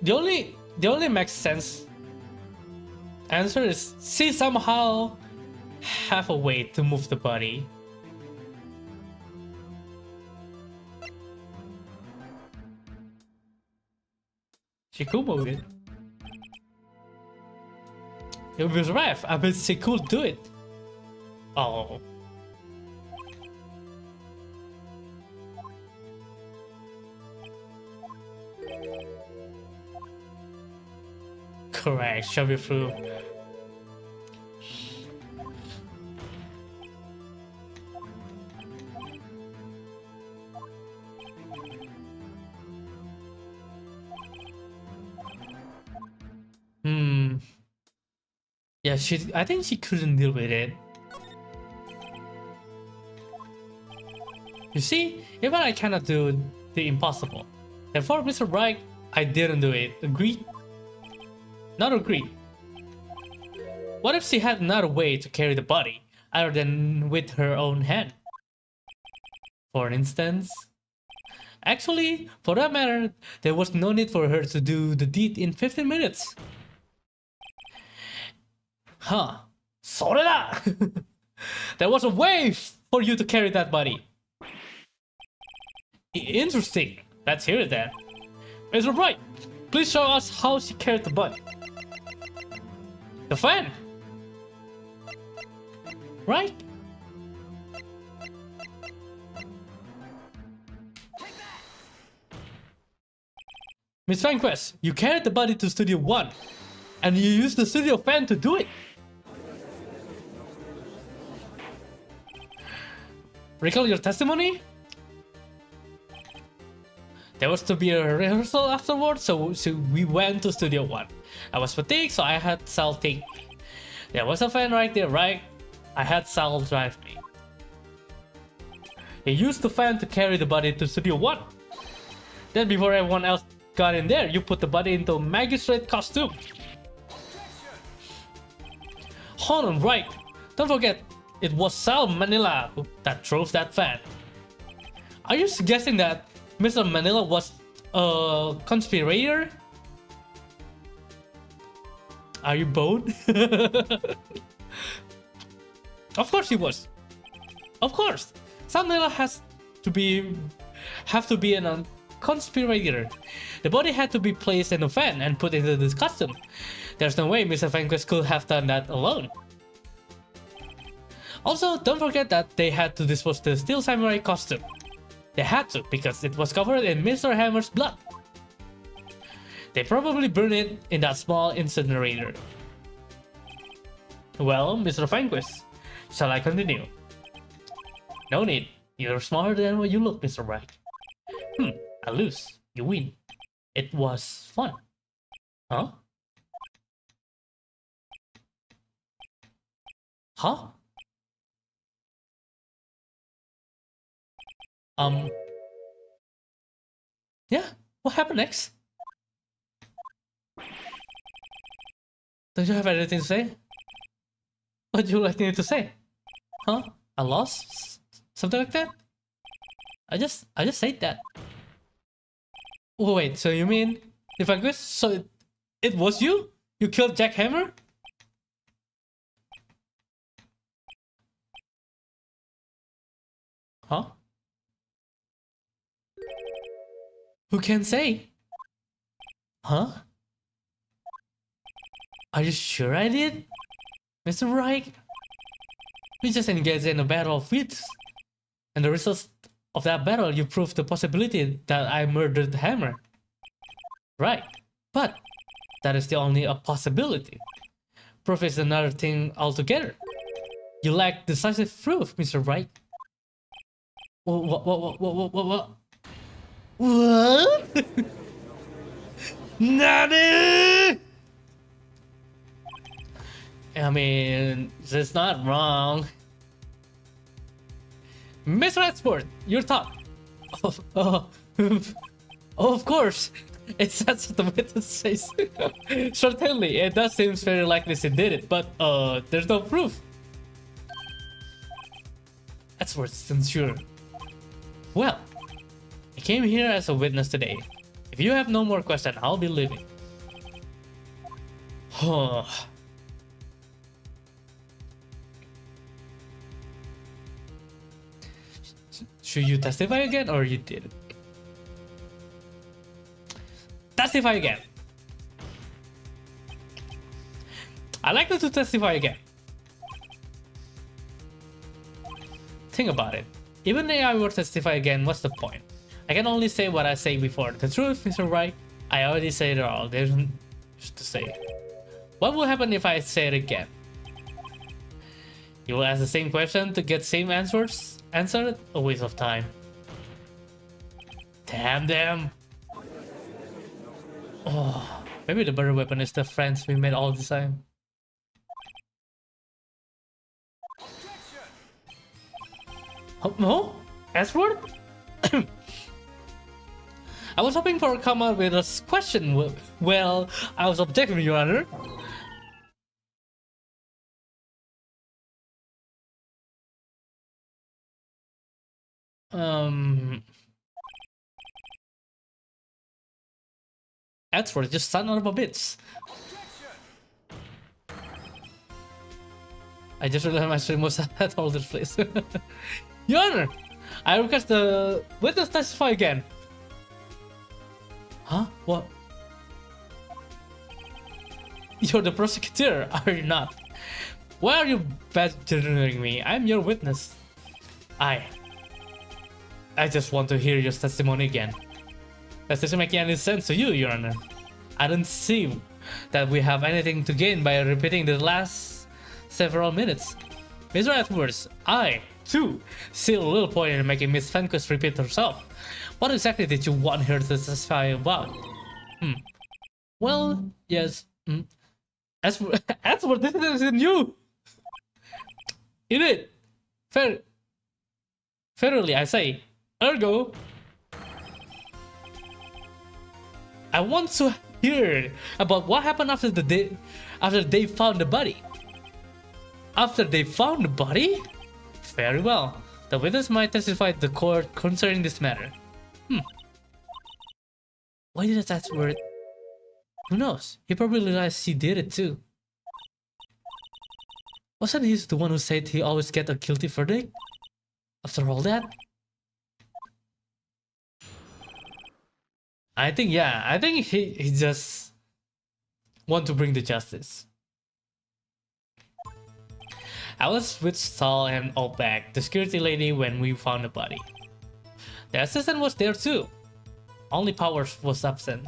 the only makes sense answer is she somehow have a way to move the body. She could move it. It was rough. I bet she could do it. Oh. Correct. Shove it through. Yeah, I think she couldn't deal with it. You see, even I cannot do the impossible. Therefore, Mr. Bright, I didn't do it. Agreed? Not agreed. What if she had another way to carry the body, other than with her own hand? For instance? Actually, for that matter, there was no need for her to do the deed in 15 minutes. Huh. それだ! There was a way for you to carry that body. Interesting. Let's hear it then. Mr. Bright, please show us how she carried the body. The fan. Right? Miss Vanquist, you carried the body to Studio 1, and you used the studio fan to do it. Recall your testimony? There was to be a rehearsal afterwards, so we went to Studio 1. I was fatigued, so I had Sal take me. There was a fan right there, right? I had Sal drive me. He used the fan to carry the body to Studio 1. Then before everyone else got in there, you put the body into a magistrate costume. Hold on, right. Don't forget, it was Sal Manila that drove that fan. Are you suggesting that Mr. Manila was a conspirator? Are you bold? Of course he was. Of course. Sal Manila have to be a conspirator. The body had to be placed in a fan and put into this costume. There's no way Mr. Vanquist could have done that alone. Also, don't forget that they had to dispose the Steel Samurai costume. They had to, because it was covered in Mr. Hammer's blood. They probably burned it in that small incinerator. Well, Mr. Vanquist, shall I continue? No need. You're smarter than what you look, Mr. Right. I lose. You win. It was fun. Huh? Huh? Yeah, what happened next? Don't you have anything to say? What would you like me to say? Huh? I lost? Something like that? I just said that. Oh wait, so you mean if I guess so it was you? You killed Jack Hammer? Huh? Who can say? Huh? Are you sure I did? Mr. Reich? We just engaged in a battle of wits. And the results of that battle, you proved the possibility that I murdered Hammer. Right. But that is the only a possibility. Proof is another thing altogether. You lack decisive proof, Mr. Reich. What? What? Nani? I mean, that's not wrong. Mr. Export, your thought. Of course. It's that's what the witness says. Certainly, it does seem very likely she did it, but there's no proof. Export isn't sure. Well, I came here as a witness today. If you have no more questions, I'll be leaving. Should you testify again or you didn't? Testify again. I'd like you to testify again. Think about it. Even if I were to testify again, what's the point? I can only say what I say before. The truth, Mr. Wright, I already said it all. There's nothing to say. What will happen if I say it again? You will ask the same question to get same answers? Answered? A waste of time. Damn them. Oh, maybe the better weapon is the friends we made all the time. Oh, no? S-word? I was hoping for a come out with a question. Well, I was objecting, Your Honor. Edward, just son of a bitch. I just realized my stream was at Holder's place. Your Honor, I request the witness testify again. Huh? What? You're the prosecutor, are you not? Why are you badgering me? I'm your witness. I just want to hear your testimony again. That doesn't make any sense to you, Your Honor. I don't see that we have anything to gain by repeating the last several minutes. Mr. Edwards, I, too, see a little point in making Miss Vanquist repeat herself. What exactly did you want her to testify about? Well, yes. As for this isn't you. In it. Fairly, I say. Ergo, I want to hear about what happened after they found the body. After they found the body? Very well. The witness might testify to the court concerning this matter. Why did that word? Who knows? He probably realized he did it too. Wasn't he the one who said he always get a guilty verdict? After all that? I think he just want to bring the justice. I was with Saul and Opek, the security lady, when we found the body. The assistant was there too. Only Powers was absent.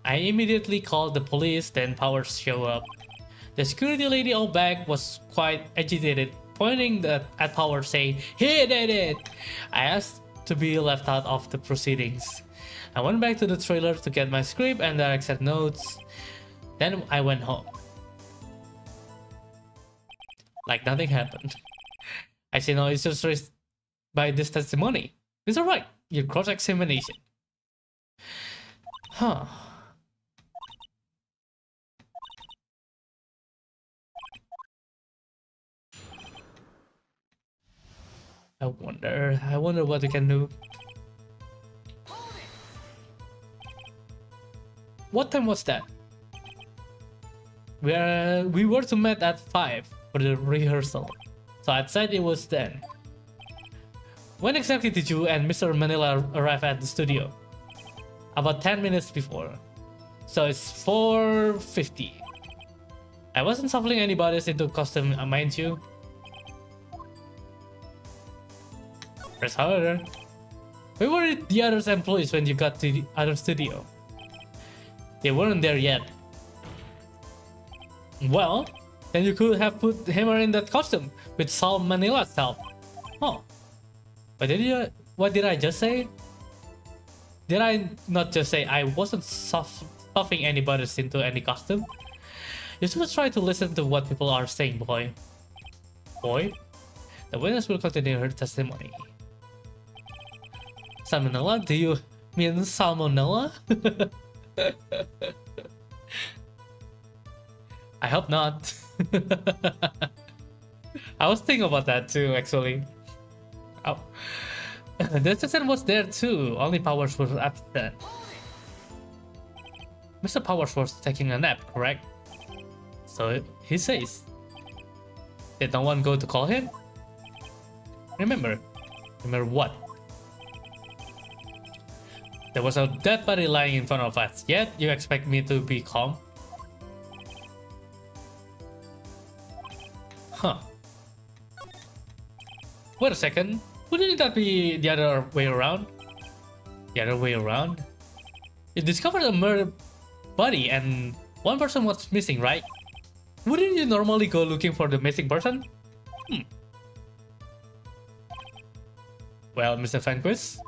I immediately called the police, then Powers showed up. The security lady all back was quite agitated, pointing at Powers saying, "He did it!" I asked to be left out of the proceedings. I went back to the trailer to get my script and directed notes. Then I went home. Like nothing happened. I see no issues raised by this testimony. It's alright, your cross-examination. Huh. I wonder what we can do. What time was that? We were to meet at 5 for the rehearsal, so I'd said it was then. When exactly did you and Mr. Manila arrive at the studio? About 10 minutes before. So it's 4:50. I wasn't shuffling anybody's into costume, mind you. Press harder. Where were the other employees when you got to the other studio? They weren't there yet. Well, then you could have put Hammer in that costume with Sal Manila's help. Oh. But what did I just say? Did I not just say I wasn't stuffing anybody's into any costume? You should try to listen to what people are saying, boy. Boy? The witness will continue her testimony. Salmonella? Do you mean salmonella? I hope not. I was thinking about that too, actually. Oh. The assistant was there too, only Powers was absent. Mr. Powers was taking a nap, correct? So he says. Did no one go to call him? Remember what? There was a dead body lying in front of us, yet you expect me to be calm? Huh. Wait a second, wouldn't that be the other way around? The other way around? You discovered a murdered body and one person was missing, right? Wouldn't you normally go looking for the missing person? Well, Mr. Vanquist?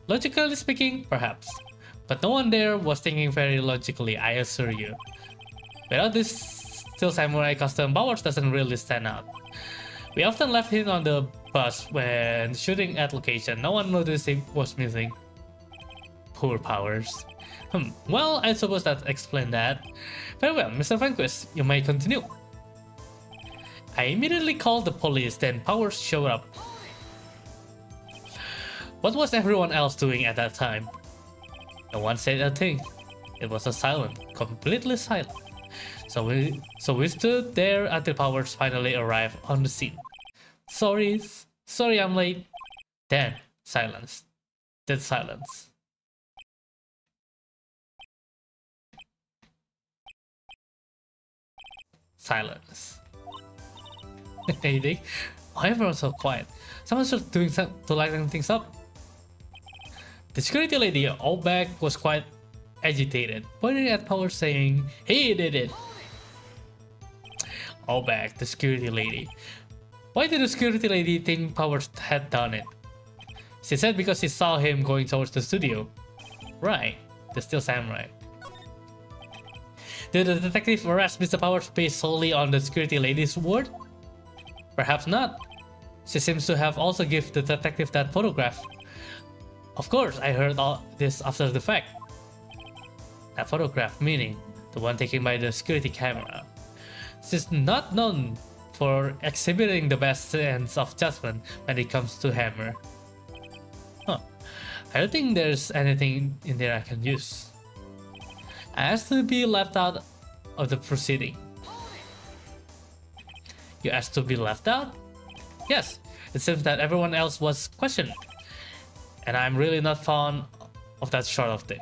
Logically speaking, perhaps. But no one there was thinking very logically, I assure you. Without this Steel Samurai costume, Powers doesn't really stand out. We often left him on the bus when shooting at location. No one noticed he was missing. Poor Powers. Well, I suppose that explains that. Very well, Mr. Vanquist, you may continue. I immediately called the police, then Powers showed up. What was everyone else doing at that time? No one said a thing. It was a silent, completely silent. So we stood there until Powers finally arrived on the scene. Sorry I'm late. Then silence. Dead silence. Silence. Anything? Why everyone's so quiet? Someone's just doing something to lighten things up. The security lady, all back, was quite agitated, pointing at Powers saying, "He did it!" All back, the security lady. Why did the security lady think Powers had done it? She said because she saw him going towards the studio. Right, the Steel Samurai. Did the detective arrest Mr. Powers based solely on the security lady's word? Perhaps not. She seems to have also given the detective that photograph. Of course, I heard all this after the fact. That photograph, meaning the one taken by the security camera. She's not known for exhibiting the best sense of judgment when it comes to Hammer. Huh. I don't think there's anything in there I can use. I asked to be left out of the proceeding. You asked to be left out? Yes, it seems that everyone else was questioned. And I'm really not fond of that sort of thing.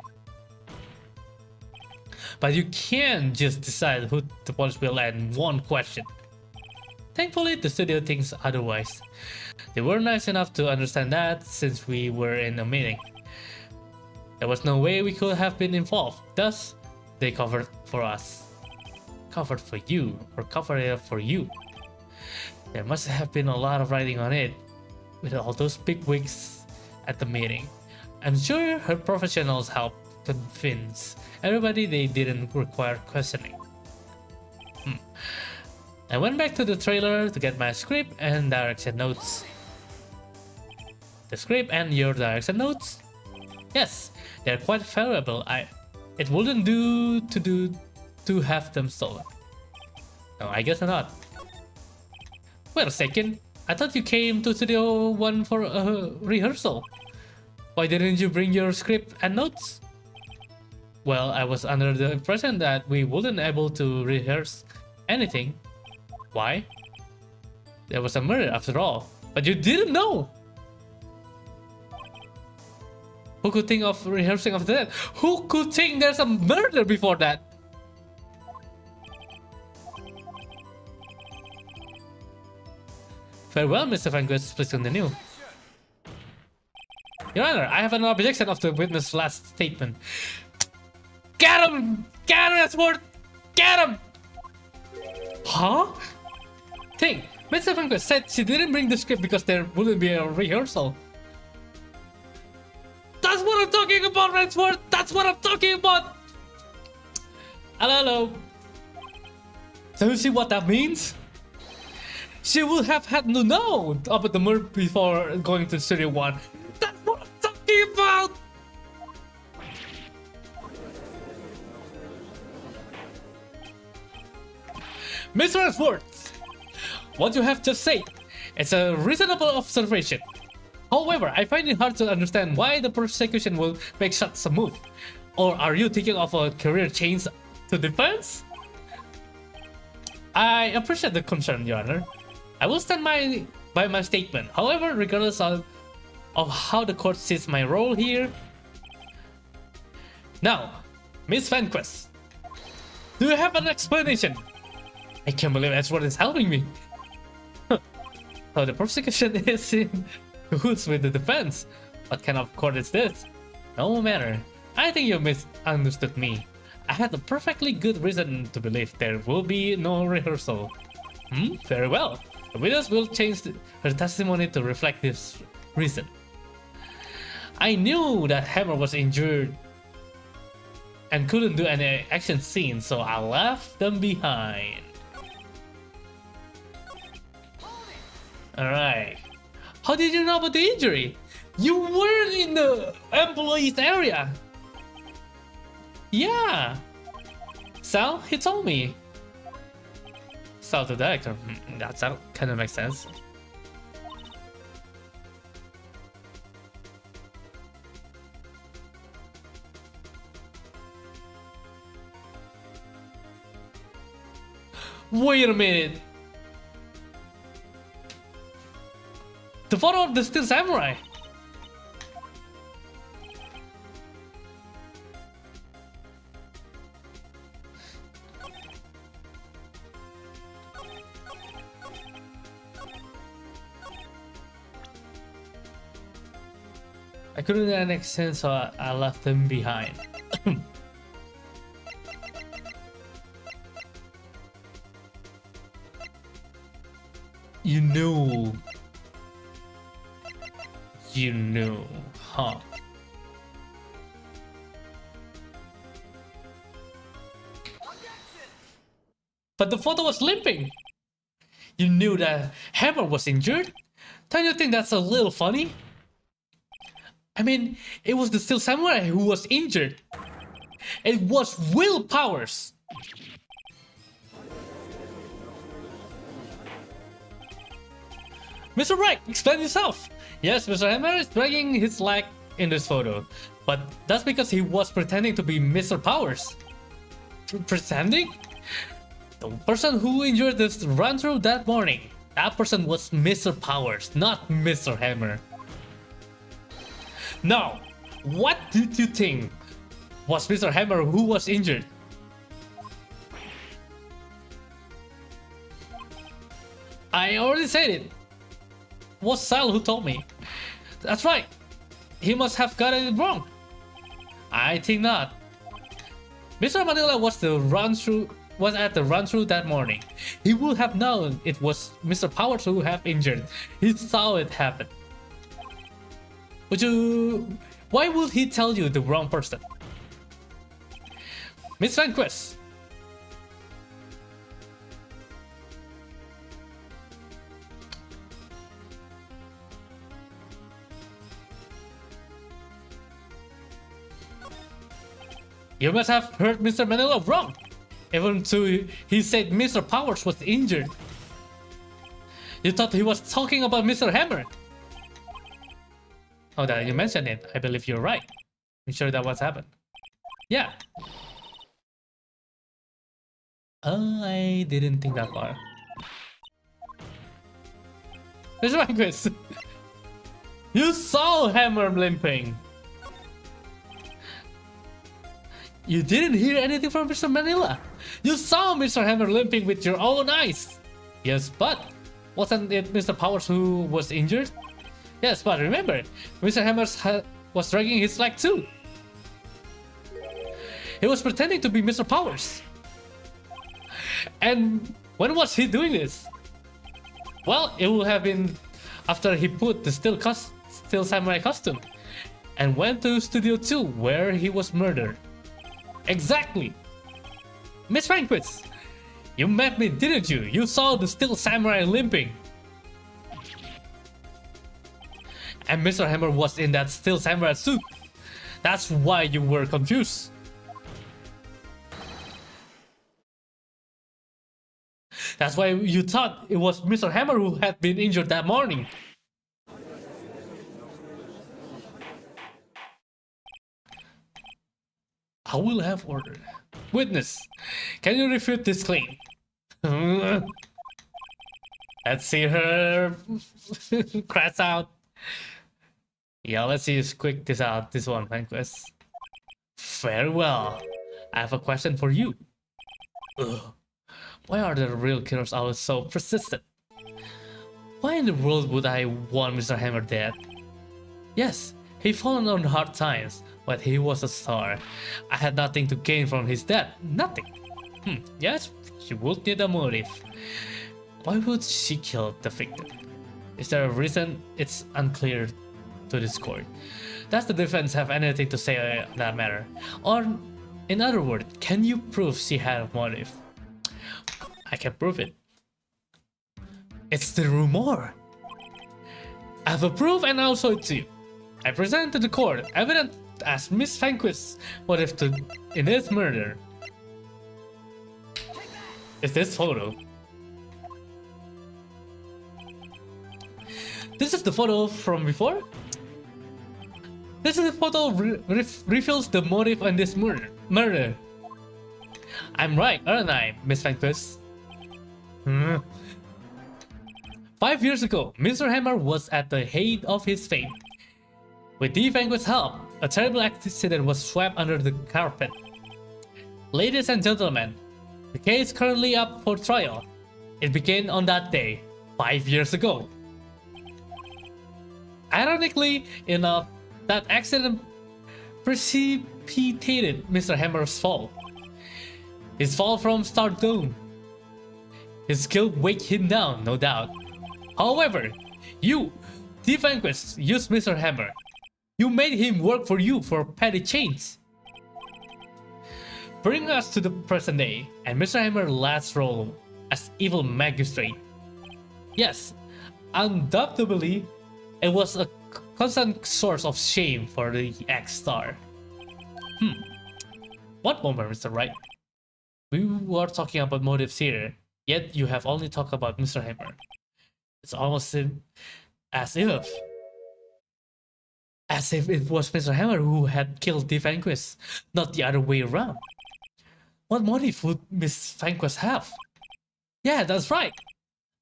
But you can't just decide who the police will end one question. Thankfully, the studio thinks otherwise. They were nice enough to understand that since we were in a meeting. There was no way we could have been involved. Thus, they covered for us. Covered for you, or covered it up for you. There must have been a lot of writing on it, with all those big wigs at the meeting. I'm sure her professionals helped convince everybody they didn't require questioning. I went back to the trailer to get my script and direction notes. The script and your direction notes? Yes, they're quite valuable. It wouldn't do to have them stolen. No, I guess not. Wait a second. I thought you came to Studio 1 for a rehearsal. Why didn't you bring your script and notes? Well, I was under the impression that we wouldn't able to rehearse anything. Why? There was a murder after all. But you didn't know! Who could think of rehearsing after that? Who could think there's a murder before that? Farewell, Mr. Vanquist. Please continue. Your Honor, I have an objection of the witness' last statement. Get him! Get him, Edward! Get him! Huh? Think, Mr. Vanquist said she didn't bring the script because there wouldn't be a rehearsal. That's what I'm talking about, Ransford! That's what I'm talking about! Hello. So you see what that means? She would have had to know about the murder before going to Studio 1. That's what I'm talking about! Mr. Ransford, what you have just said, it's a reasonable observation. However, I find it hard to understand why the prosecution will make such a move. Or are you thinking of a career change to defense? I appreciate the concern, Your Honor. I will stand by my statement. However, regardless of how the court sees my role here. Now, Miss Vanquist, do you have an explanation? I can't believe Edward is helping me. So the prosecution is in cahoots with the defense. What kind of court is this? No matter. I think you misunderstood me. I had a perfectly good reason to believe there will be no rehearsal. Very well. The witness will change her testimony to reflect this reason. I knew that Hammer was injured and couldn't do any action scenes, so I left them behind. Alright. How did you know about the injury? You weren't in the employees area. Yeah. Sal, he told me. Sal, the director. That kind of makes sense. Wait a minute. The photo of the Steel Samurai. I couldn't get an accent, so I left them behind. You knew. You knew, huh? But the photo was limping. You knew that Hammer was injured? Don't you think that's a little funny? I mean, it was the Steel Samurai who was injured. It was Will Powers. Mr. Wright, explain yourself. Yes, Mr. Hammer is dragging his leg in this photo, but that's because he was pretending to be Mr. Powers. Pretending? The person who injured this run through that morning, that person was Mr. Powers, not Mr. Hammer. Now, what did you think? Was Mr. Hammer who was injured? I already said it. It was Sal who told me. That's right. He must have gotten it wrong. I think not. Mr. Manila was at the run-through that morning. He would have known it was Mr. Powers who had injured. He saw it happen. Why would he tell you the wrong person? Miss Vanquist. You must have heard Mr. Manila wrong. Even though he said Mr. Powers was injured. You thought he was talking about Mr. Hammer. Oh, that you mentioned it. I believe you're right. I'm sure that was happened. Yeah. I didn't think that far. Mr. Vanquist. You saw Hammer limping. You didn't hear anything from Mr. Manila. You saw Mr. Hammer limping with your own eyes. Yes, but wasn't it Mr. Powers who was injured? Yes, but remember, Mr. Hammer was dragging his leg too. He was pretending to be Mr. Powers. And when was he doing this? Well, it would have been after he put the Steel Samurai costume and went to Studio 2 where he was murdered. Exactly! Miss Vanquist, you met me, didn't you? You saw the Steel Samurai limping. And Mr. Hammer was in that Steel Samurai suit. That's why you were confused. That's why you thought it was Mr. Hammer who had been injured that morning. I will have order. Witness, can you refute this claim? Let's see her crash out. Yeah, let's see you quick this out, this one, Vanquist. Very well. I have a question for you. Ugh. Why are the real killers always so persistent? Why in the world would I want Mr. Hammer dead? Yes, he fallen on hard times, but he was a star. I had nothing to gain from his death. Nothing. Yes, she would need a motive. Why would she kill the victim? Is there a reason? It's unclear to this court. Does the defense have anything to say on that matter? Or, in other words, can you prove she had a motive? I can prove it. It's the rumor. I have a proof and I'll show it to you. I present to the court evidence as Miss Vanquist's motive in this murder. Is this photo? This is the photo from before? This is the photo reveals the motive on this murder. I'm right, aren't I, Miss Vanquist? 5 years ago, Mr. Hammer was at the height of his fame. With D. Vanquist's help, a terrible accident was swept under the carpet. Ladies and gentlemen, the case currently up for trial. It began on that day, 5 years ago. Ironically enough, that accident precipitated Mr. Hammer's fall. His fall from stardom. His guilt weighed him down, no doubt. However, you, D. Vanquist, used Mr. Hammer. You made him work for you for petty change. Bringing us to the present day, and Mr. Hammer's last role as evil magistrate. Yes, undoubtedly, it was a constant source of shame for the ex-star. What moment, Mr. Wright? We were talking about motives here, yet you have only talked about Mr. Hammer. It's almost as if it was Mr. Hammer who had killed the Vanquist, not the other way around. What motive would Miss Vanquist have? Yeah, that's right.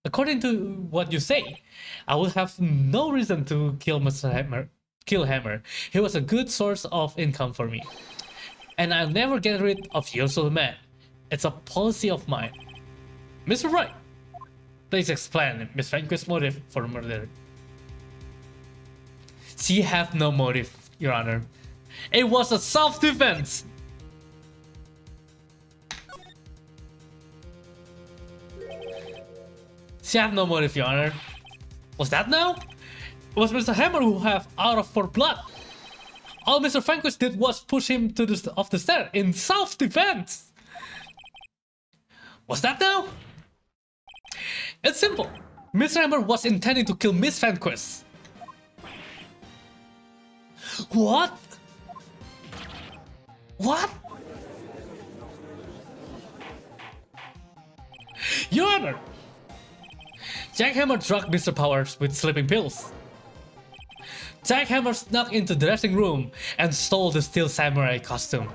According to what you say, I would have no reason to kill Mr. Hammer. He was a good source of income for me. And I'll never get rid of useless man. It's a policy of mine. Mr. Wright, please explain Miss Vanquist's motive for murder. She have no motive, Your Honor. It was a self-defense. She had no motive, Your Honor. Was that now? It was Mr. Hammer who have out of for blood. All Mr. Vanquish did was push him to the off the stair in self-defense. Was that now? It's simple. Mr. Hammer was intending to kill Miss Vanquish. What? What? Your Honor! Jack Hammer drugged Mr. Powers with sleeping pills. Jack Hammer snuck into the dressing room and stole the steel samurai costume.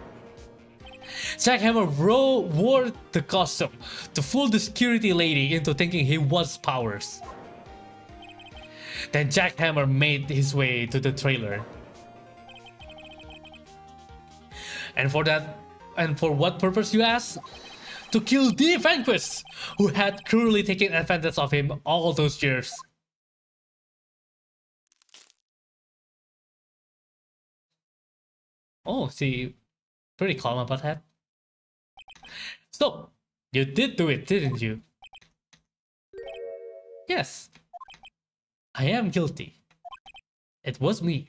Jack Hammer wore the costume to fool the security lady into thinking he was Powers. Then Jack Hammer made his way to the trailer. And for what purpose, you ask? To kill the Vanquish, who had cruelly taken advantage of him all those years. Oh, see, pretty calm about that. So, you did do it, didn't you? Yes. I am guilty. It was me.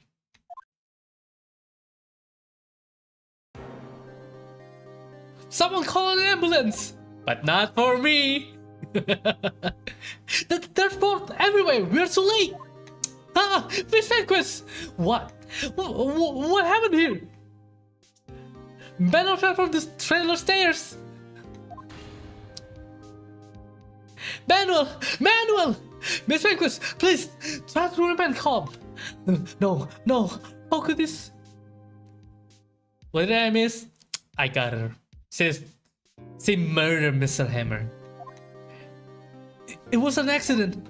Someone call an ambulance! But not for me! There's both everywhere! We're too late! Ah! Miss Vanquish! What? What happened here? Banner fell from the trailer stairs! Manuel! Manuel! Miss Vanquish, please try to remain calm. No, no. How could this? What did I miss? I got her. She murdered Mr. Hammer. It was an accident.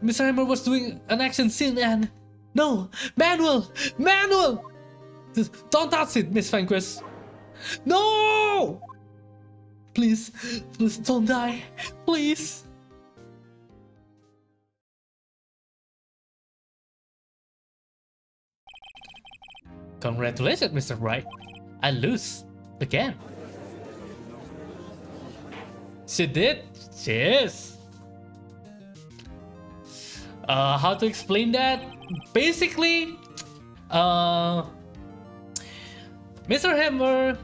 Mr. Hammer was doing an action scene and... No! Manuel! Manuel! Don't touch it, Miss Vanquish. No! Please, please don't die. Please. Congratulations, Mr. Wright. I lose. Again. She did? Yes. How to explain that? Basically, Mr. Hammer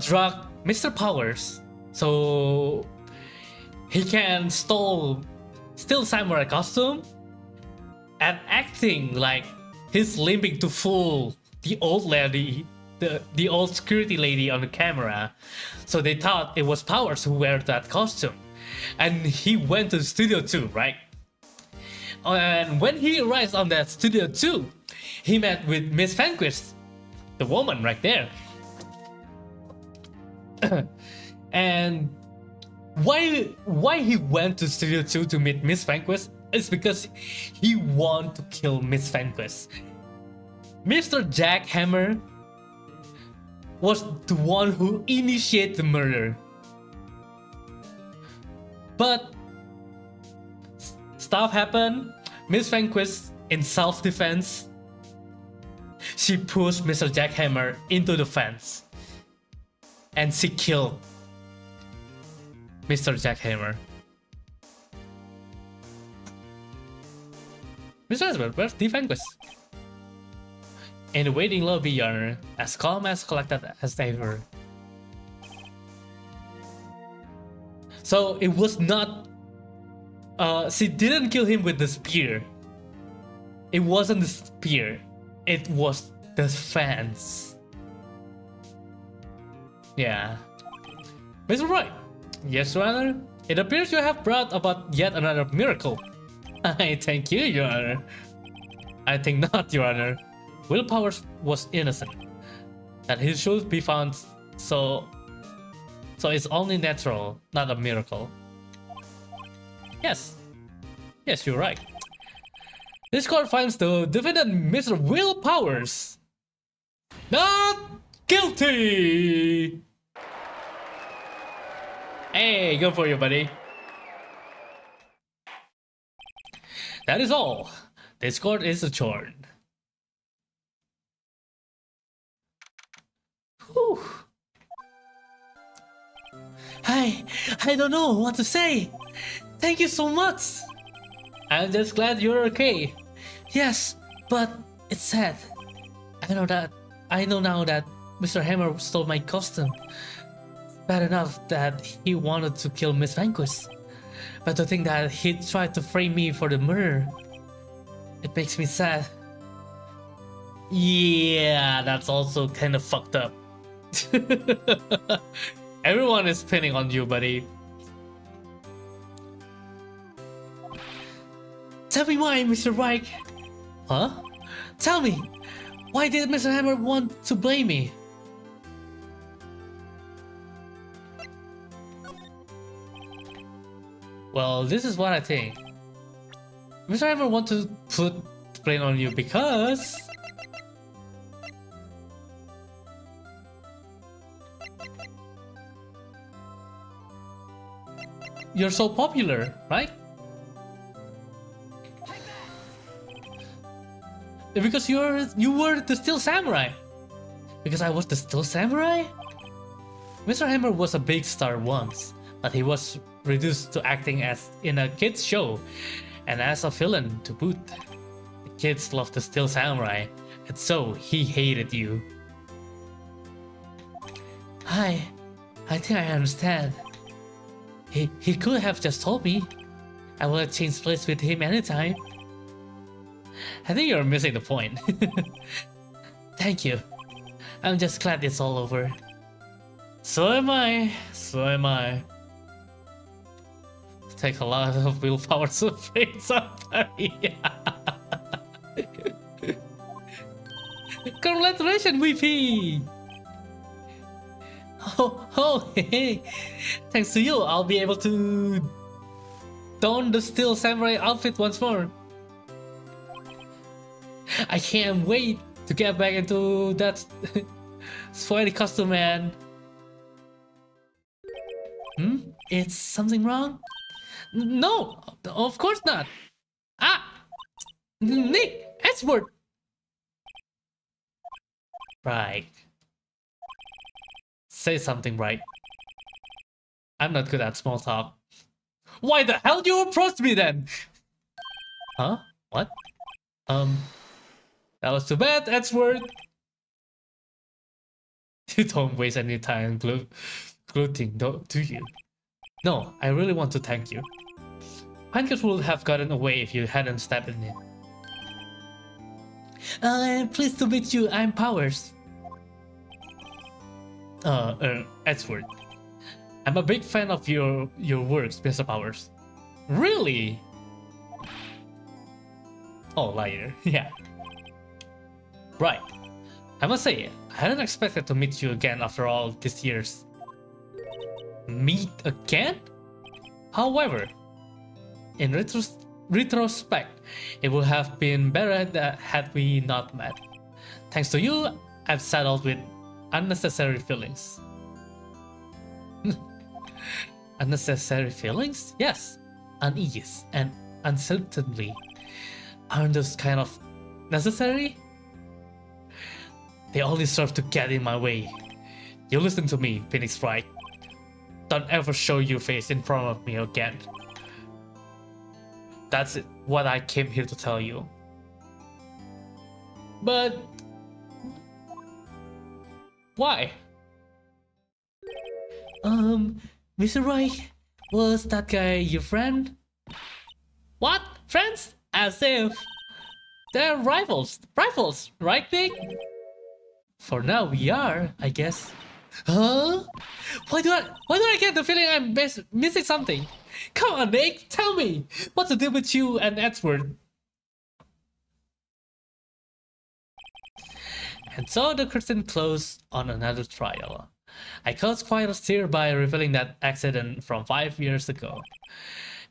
drugged Mr. Powers so he can steal samurai costume and acting like he's limping to fool the old lady, the old security lady on the camera. So they thought it was Powers who wear that costume. And he went to Studio 2, right? And when he arrived on that Studio 2, he met with Miss Vanquish, the woman right there. And why he went to Studio 2 to meet Miss Vanquish is because he wanted to kill Miss Vanquish. Mr. Jack Hammer was the one who initiated the murder. But stuff happened. Miss Vanquish, in self-defense, she pushed Mr. Jack Hammer into the fence. And she killed Mr. Jack Hammer. Mr. Husband, where's the Vanquish? In the waiting lobby, Your Honor, as calm as collected as ever. So it was not... she didn't kill him with the spear. It wasn't the spear. It was the fence. Yeah. Mr. Wright. Yes, Your Honor. It appears you have brought about yet another miracle. I thank you, Your Honor. I think not, Your Honor. Will Powers was innocent. That he should be found, so it's only natural, not a miracle. Yes. Yes, you're right. This court finds the defendant, Mr. Will Powers, not guilty! Hey, good for you, buddy. That is all. This court is adjourned. Whew. I don't know what to say. Thank you so much. I'm just glad you're okay. Yes, but it's sad. I know now that Mr. Hammer stole my costume. Bad enough that he wanted to kill Miss Vanquish, but to think that he tried to frame me for the murder, it makes me sad. Yeah, that's also kind of fucked up. Everyone is pinning on you, buddy. Tell me why, Mr. Reich. Huh? Tell me, why did Mr. Hammer want to blame me? Well, this is what I think. Mr. Hammer want to put blame on you because you're so popular, right? Because you were the Steel Samurai. Because I was the Steel Samurai? Mr. Hammer was a big star once, but he was reduced to acting as in a kids show and as a villain to boot. The kids loved the Steel Samurai, and so he hated you. I think I understand. He could have just told me. I would have changed place with him anytime. I think you're missing the point. Thank you. I'm just glad it's all over. So am I. So am I. Take a lot of willpower to break somebody. Congratulations, VP! Oh, hey. Thanks to you, I'll be able to don the Steel Samurai outfit once more. I can't wait to get back into that sweaty costume, man. Is something wrong? No, of course not. Ah, Nick, Edward. Right. Say something, right? I'm not good at small talk. Why the hell you approached me then? Huh? What? That was too bad, Edward. You don't waste any time gluten, do you? No, I really want to thank you. Pancake would have gotten away if you hadn't stepped in it. Pleased to meet you, I'm Powers. Edward. I'm a big fan of your works, Mr. Powers. Really? Oh, liar. Yeah. Right. I must say, I hadn't expected to meet you again after all these years. Meet again? However, in retrospect, it would have been better that had we not met. Thanks to you, I've settled with unnecessary feelings. Unnecessary feelings? Yes. Unease and uncertainty. Aren't those kind of necessary? They only serve to get in my way. You listen to me, Phoenix Wright. Don't ever show your face in front of me again. That's what I came here to tell you. But why? Mr. Wright, was that guy your friend? What? Friends? As if they're rivals. Rivals, right, Nick? For now we are, I guess. Huh? Why do I get the feeling I'm missing something? Come on, Nick, tell me. What's the deal with you and Edward? And so the curtain closed on another trial. I caused quite a stir by revealing that accident from 5 years ago.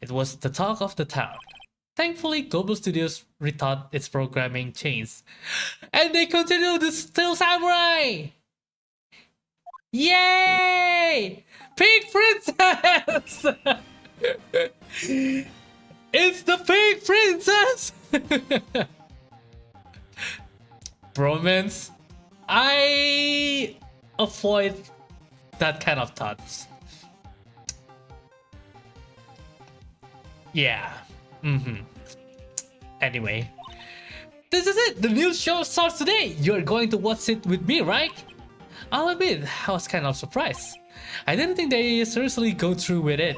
It was the talk of the town. Thankfully, Global Studios rethought its programming chains. And they continue the Steel Samurai! Yay! Pink Princess! It's the Pink Princess! Bromance. avoid that kind of thoughts. Yeah. Anyway, this is it. The new show starts today. You're going to watch it with me, right? I'll admit, I was kind of surprised. I didn't think they seriously go through with it.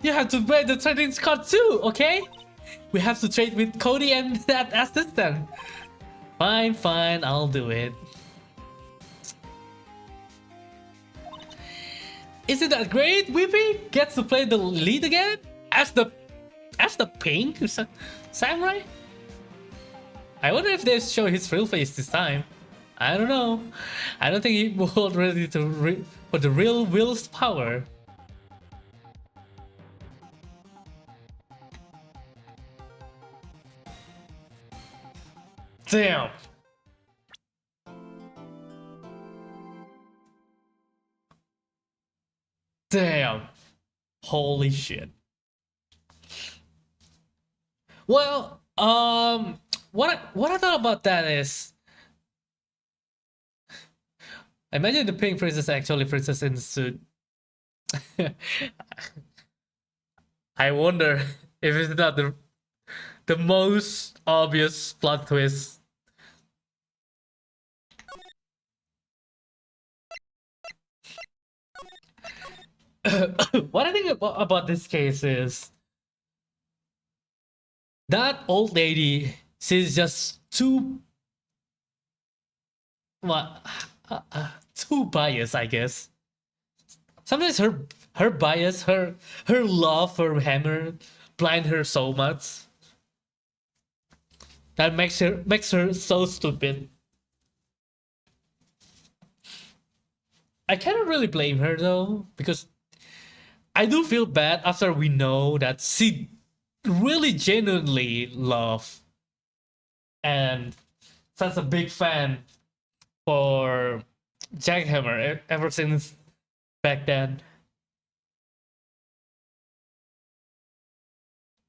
You have to wear the trading card too, okay? We have to trade with Cody and that assistant. Fine, I'll do it. Isn't that great? Whippy gets to play the lead again as the pink samurai. I wonder if they show his real face this time. I don't know. I don't think he will ready to for the real Will's power. Damn. Damn. Holy shit. Well, what I thought about that is, imagine the pink princess actually princess in the suit. I wonder if it's not the most obvious plot twist. What I think about this case is that old lady, she's just too too biased, I guess. Sometimes her bias, her love for Hammer blind her so much that makes her so stupid. I cannot really blame her though, because I do feel bad after we know that she really genuinely love and such a big fan for Jackhammer ever since back then.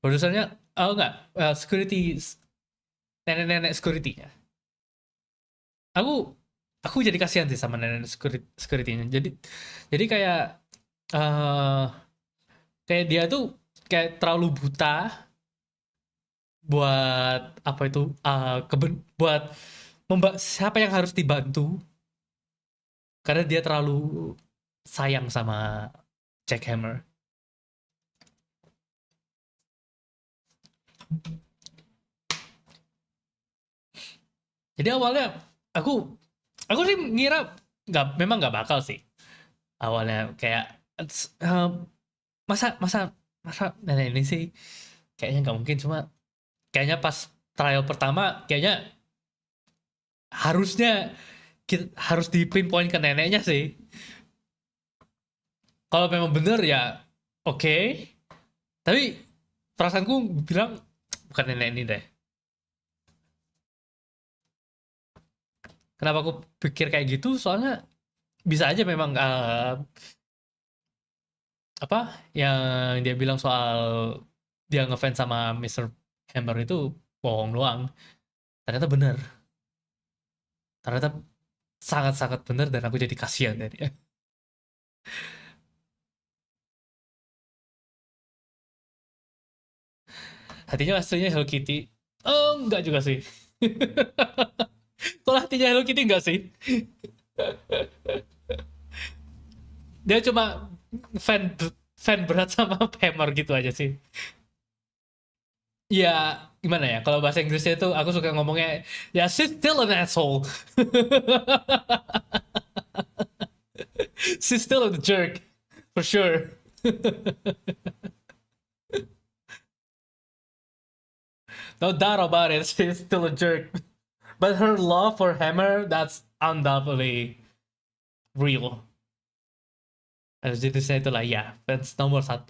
Produsernya, oh enggak, security, nenek-nenek security ya. Aku jadi kasihan sih sama nenek security-nya. Jadi kayak kayak dia tuh kayak terlalu buta buat apa itu buat siapa yang harus dibantu, karena dia terlalu sayang sama Jackhammer. Jadi awalnya aku sih ngira memang nggak bakal sih awalnya, kayak masa nenek ini sih kayaknya nggak mungkin. Cuma kayaknya pas trial pertama kayaknya harusnya harus di pinpoint ke neneknya sih. Kalau memang bener ya oke. Tapi perasaanku bilang bukan nenek ini deh. Kenapa aku pikir kayak gitu? Soalnya bisa aja memang apa yang dia bilang soal dia ngefans sama Mr. Hammer itu bohong doang. Ternyata bener. Ternyata sangat-sangat bener, dan aku jadi kasihan dari dia. Hatinya aslinya Hello Kitty. Oh, enggak juga sih. Kalau hatinya Hello Kitty enggak sih. Dia cuma fan berat sama Hammer gitu aja sih. Ya gimana ya, kalau bahasa Inggrisnya itu aku suka ngomongnya ya she's still an asshole. She's still a jerk for sure. No doubt about it, she's still a jerk. But her love for Hammer, that's undoubtedly real. Harus jenisnya itulah ya, fans nomor 1.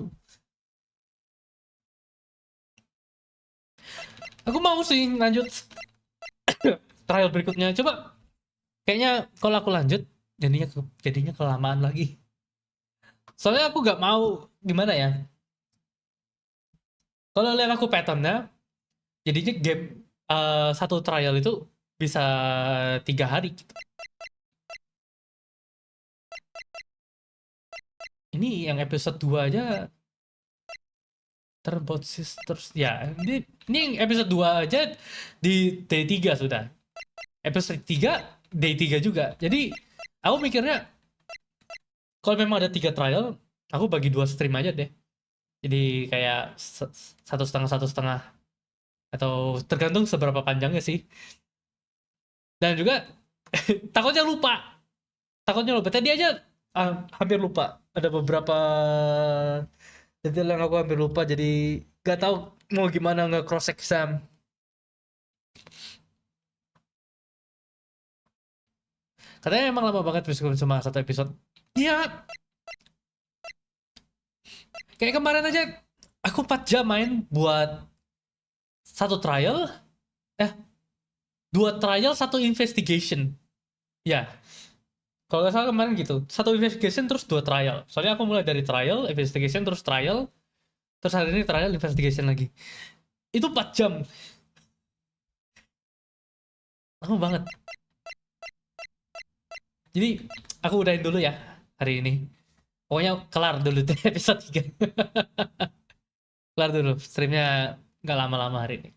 Aku mau sih lanjut trial berikutnya. Coba kayaknya kalau aku lanjut jadinya kelamaan lagi. Soalnya aku gak mau gimana ya. Kalau lihat aku patternnya, jadinya game satu trial itu bisa 3 hari gitu. Ini yang episode 2 aja Turbout Sisters. Ya, ini yang episode 2 aja di day 3 sudah. Episode 3 day 3 juga. Jadi aku mikirnya kalau memang ada 3 trial, aku bagi 2 stream aja deh. Jadi kayak satu setengah atau tergantung seberapa panjangnya sih. Dan juga takutnya lupa. Tadi aja hampir lupa. Ada beberapa detail yang aku hampir lupa, jadi gak tahu mau gimana nge cross exam. Katanya emang lama banget meskipun cuma 1 episode. Iya, kayak kemarin aja aku 4 jam main buat 1 trial, 2 trial 1 investigation. Ya, kalau nggak salah kemarin gitu, 1 investigation terus 2 trial. Soalnya aku mulai dari trial, investigation, terus trial, terus hari ini trial, investigation lagi. Itu 4 jam. Lama banget. Jadi aku udahin dulu ya hari ini. Pokoknya kelar dulu deh episode 3. Kelar dulu streamnya, nggak lama-lama hari ini.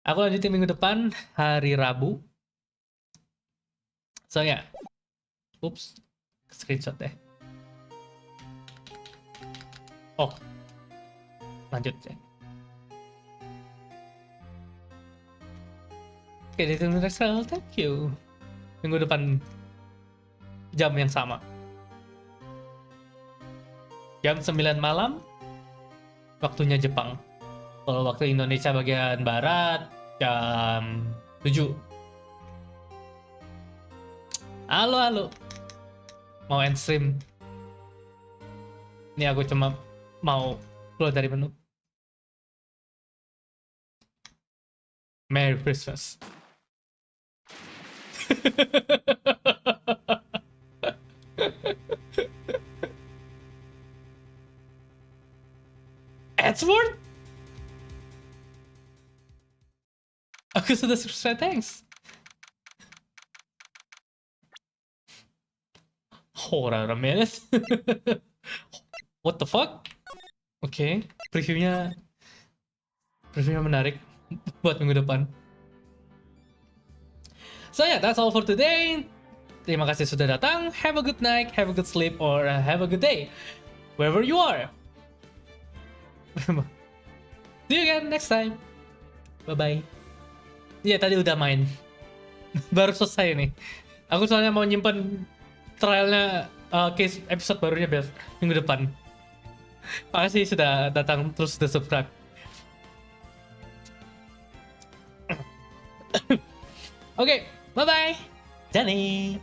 Aku lanjutin minggu depan hari Rabu. So ya, oops, screenshot deh. Oh, lanjut ya. Oke, ditunggu next trial, thank you. Minggu depan jam yang sama. Jam 9 malam, waktunya Jepang. Kalau waktu Indonesia bagian Barat, jam 7. Halo. Mau end stream. Ini aku cuma mau keluar dari menu. Merry Christmas. Edward? Aku sudah subscribe, thanks. Hold on a minute. What the fuck? Oke, previewnya menarik buat minggu depan. So yeah, that's all for today. Terima kasih sudah datang. Have a good night, have a good sleep, or have a good day, wherever you are. See you again next time. Bye-bye. Iya, tadi udah main. Baru selesai nih. Aku soalnya mau nyimpen trialnya, case episode barunya minggu depan. Makasih sudah datang, terus sudah subscribe. Oke, bye-bye. Jani.